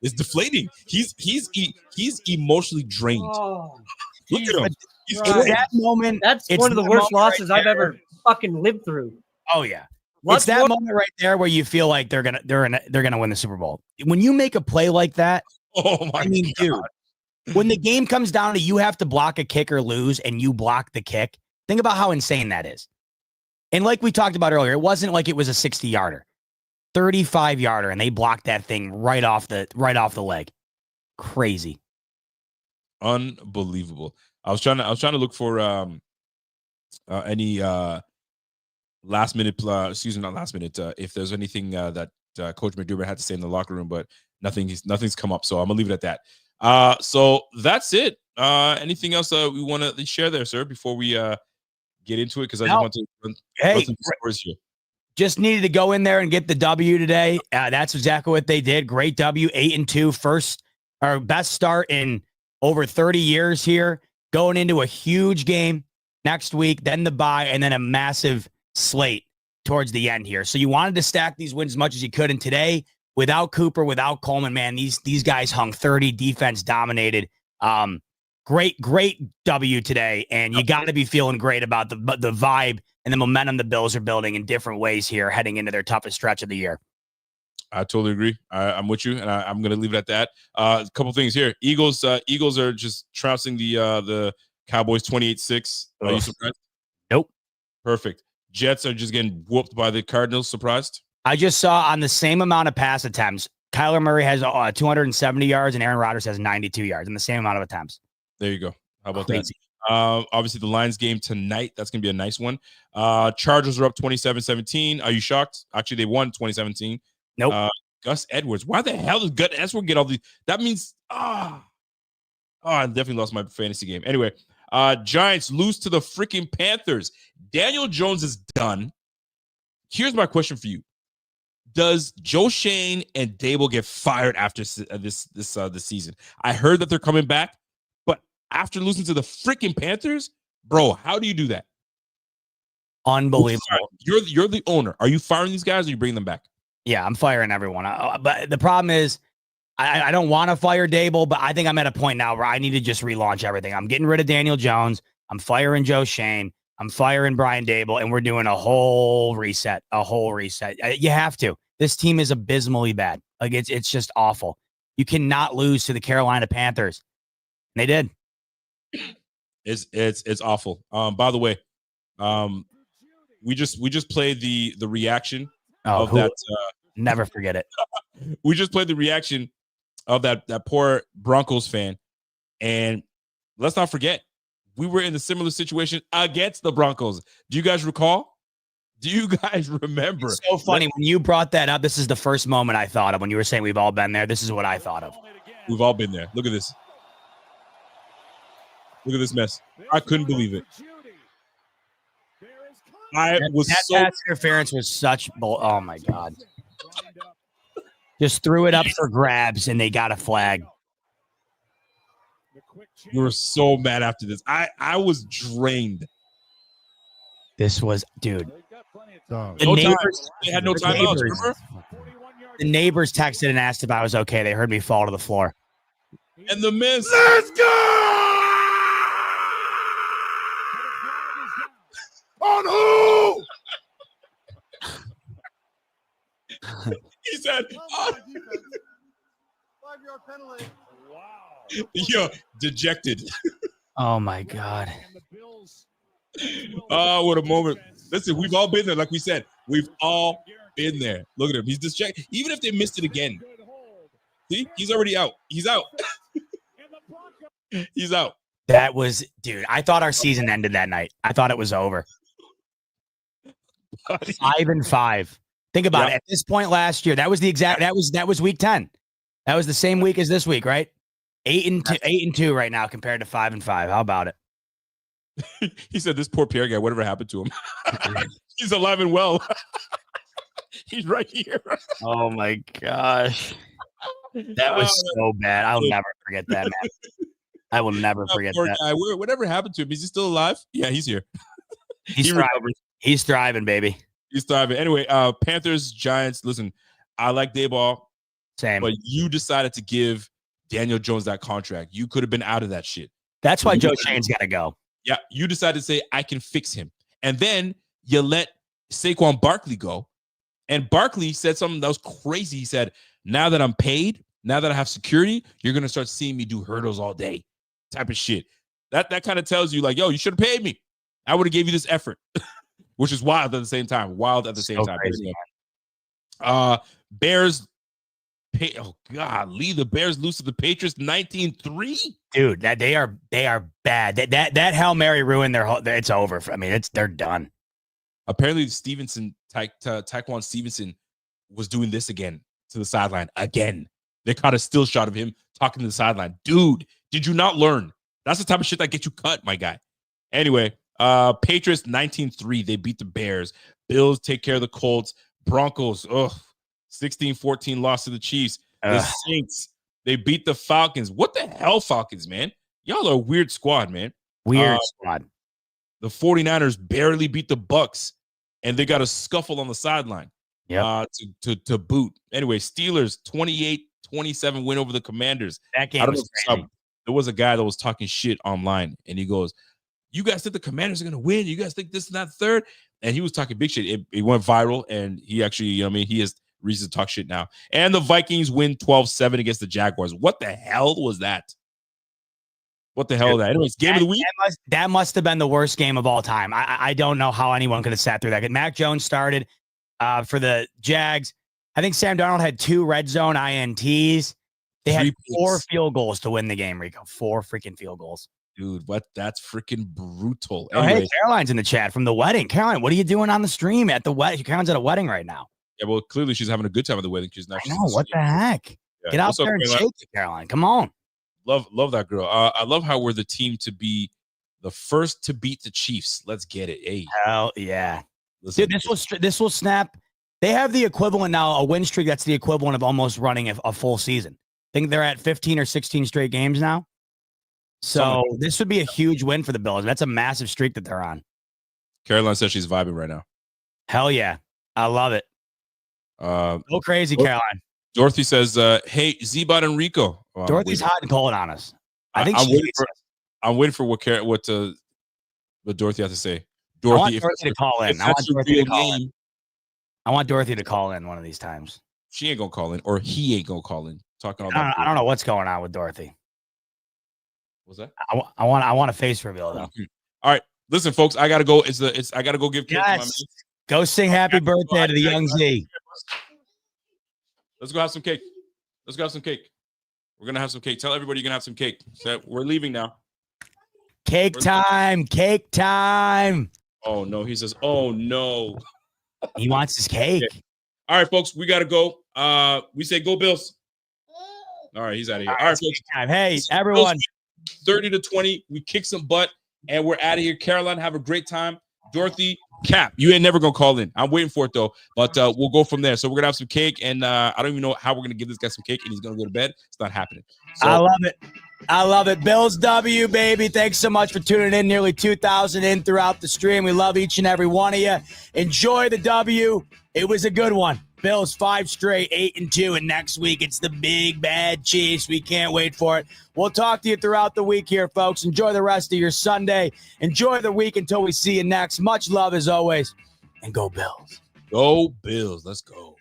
It's deflating. He's emotionally drained. Oh, look at him. That moment. That's one of the worst losses I've ever fucking lived through. Oh yeah. It's that moment right there where you feel like they're gonna win the Super Bowl. When you make a play like that, dude, when the game comes down to you have to block a kick or lose and you block the kick, think about how insane that is. And like we talked about earlier, it wasn't like it was a 60-yarder, 35-yarder, and they blocked that thing right off the leg. Crazy. Unbelievable. I was trying to look for any last minute, not last minute, if there's anything that Coach McDermott had to say in the locker room, but nothing's come up. So I'm gonna leave it at that. So that's it. Anything else we want to share there, sir, before we get into it? Because I just want to run through the scores here. Just needed to go in there and get the W today. That's exactly what they did. Great W, 8-2, best start in over 30 years here. Going into a huge game next week, then the bye, and then a massive slate towards the end here. So you wanted to stack these wins as much as you could. And today, without Cooper, without Coleman, man, these guys hung 30, defense dominated. Great W today. And you got to be feeling great about the vibe and the momentum the Bills are building in different ways here heading into their toughest stretch of the year. I totally agree. I'm with you, and I'm going to leave it at that. A couple things here. Eagles are just trouncing the Cowboys 28-6. Are you surprised? Nope. Perfect. Jets are just getting whooped by the Cardinals. Surprised? I just saw on the same amount of pass attempts, Kyler Murray has 270 yards and Aaron Rodgers has 92 yards in the same amount of attempts. There you go. How about Crazy. that? Obviously, the Lions game tonight. That's going to be a nice one. Chargers are up 27-17. Are you shocked? Actually, they won 2017. Nope. Gus Edwards. Why the hell does Gus Edwards get all these? That means, I definitely lost my fantasy game. Anyway, Giants lose to the freaking Panthers. Daniel Jones is done. Here's my question for you. Does Joe Shane and Dable get fired after this season? I heard that they're coming back, but after losing to the freaking Panthers, bro, how do you do that? Unbelievable. You're the owner. Are you firing these guys or you bring them back? Yeah, I'm firing everyone. But the problem is I don't want to fire Dable, but I think I'm at a point now where I need to just relaunch everything. I'm getting rid of Daniel Jones. I'm firing Joe Shane. I'm firing Brian Dable, and we're doing a whole reset. You have to. This team is abysmally bad. Like it's just awful. You cannot lose to the Carolina Panthers. They did. It's awful. By the way, we just played the reaction of that. Never forget it. We just played the reaction of that poor Broncos fan, and let's not forget we were in a similar situation against the Broncos. Do you guys recall? Do you guys remember? It's so funny when you brought that up. This is the first moment I thought of when you were saying we've all been there. This is what I thought of. We've all been there. Look at this. Look at this mess. I couldn't believe it. That pass interference was such oh my God. Just threw it up for grabs and they got a flag. We were so mad after this. I was drained. This was, dude. The neighbors, they had no timeouts, remember? The neighbors texted and asked if I was okay. They heard me fall to the floor. And the miss. Let's go! On who? He said, 5-yard penalty. Wow. Yo, dejected. Oh my God. Oh, what a moment. Listen, we've all been there. Like we said, we've all been there. Look at him. He's dejected. Even if they missed it again. See, he's already out. He's out. He's out. That was, dude, I thought our season ended that night. I thought it was over. 5-5. Think about it. At this point last year, that was the exact, that was week 10. That was the same week as this week, right? 8-2 right now compared to 5-5. How about it? He said, this poor Pierre guy, whatever happened to him? He's alive and well. He's right here. Oh my gosh. That was so bad. I'll never forget that, man. I will never forget poor that. Guy. Whatever happened to him? Is he still alive? Yeah, he's here. He's thriving. He's thriving, baby. He's thriving. Anyway, Panthers, Giants. Listen, I like Dayball. Same. But you decided to give Daniel Jones that contract. You could have been out of that shit. That's why Joe Shane's got to go. Yeah, you decided to say, I can fix him. And then you let Saquon Barkley go. And Barkley said something that was crazy. He said, now that I'm paid, now that I have security, you're going to start seeing me do hurdles all day type of shit. That kind of tells you like, yo, you should have paid me. I would have gave you this effort, which is wild at the same time. Wild at the same time. Crazy. Bears. Oh God, the Bears lose to the Patriots 19-3. Dude, that they are bad. That Hail Mary ruined their whole. It's over. I mean, they're done. Apparently, Taquan Stevenson was doing this again to the sideline again. They caught a still shot of him talking to the sideline. Dude, did you not learn? That's the type of shit that gets you cut, my guy. Anyway, Patriots 19-3. They beat the Bears. Bills take care of the Colts. Broncos, 16-14 loss to the Chiefs. The Saints, they beat the Falcons. What the hell, Falcons, man? Y'all are a weird squad, man. Weird squad. The 49ers barely beat the Bucks, and they got a scuffle on the sideline. Yeah. To boot. Anyway, Steelers 28-27 win over the Commanders. That game was crazy. There was a guy that was talking shit online, and he goes, you guys think the Commanders are going to win? You guys think this and that third? And he was talking big shit. It went viral, and he actually, he has reason to talk shit now. And the Vikings win 12-7 against the Jaguars. What the hell was that? What the hell is that? Anyways, game of the week? That must have been the worst game of all time. I don't know how anyone could have sat through that. Mac Jones started for the Jags. I think Sam Darnold had 2 red zone INTs. They had 4 field goals to win the game, Rico. 4 freaking field goals. Dude, that's freaking brutal. Oh, hey, Caroline's in the chat from the wedding. Caroline, what are you doing on the stream at the wedding? Caroline's at a wedding right now. Yeah, well, clearly she's having a good time at the wedding. I know, what the heck? Yeah. Get out there and shake it, Caroline. Come on. Love that girl. I love how we're the team to be the first to beat the Chiefs. Let's get it. Hey. Hell yeah. Dude, this will snap. They have the equivalent now, a win streak that's the equivalent of almost running a full season. I think they're at 15 or 16 straight games now. So this would be a huge win for the Bills. That's a massive streak that they're on. Caroline says she's vibing right now. Hell yeah. I love it. Go crazy, Caroline. Dorothy says, hey, Z-Bot and Rico. Dorothy's hot and cold on us. I'm waiting for what Dorothy has to say. Dorothy, I want Dorothy to call in. I want Dorothy to call in one of these times. She ain't gonna call in, or he ain't gonna call in. Talking all I don't know what's going on with Dorothy. What's that? I want a face reveal though. All right, listen, folks. I gotta go. I gotta go give cake to my man. Yes. Go sing happy birthday to the young Z. Let's go have some cake. Let's go have some cake. We're gonna have some cake. Tell everybody you're gonna have some cake. So we're leaving now. Cake time. Cake time. Oh no, he says, oh no. He wants his cake. Okay. All right, folks, we gotta go. We say go Bills. All right, he's out of here. All right, folks. Hey, everyone. 30-20. We kick some butt and we're out of here. Caroline, have a great time. Dorothy, Cap, you ain't never gonna call in. I'm waiting for it though, but we'll go from there. So we're gonna have some cake, and I don't even know how we're gonna give this guy some cake, and he's gonna go to bed. It's not happening. So, I love it. I love it. Bills W, baby. Thanks so much for tuning in. Nearly 2,000 in throughout the stream. We love each and every one of you. Enjoy the W. It was a good one. Bills 5 straight, 8-2, and next week it's the big bad Chiefs. We can't wait for it. We'll talk to you throughout the week here, folks. Enjoy the rest of your Sunday. Enjoy the week until we see you next. Much love as always, and go Bills. Go Bills. Let's go.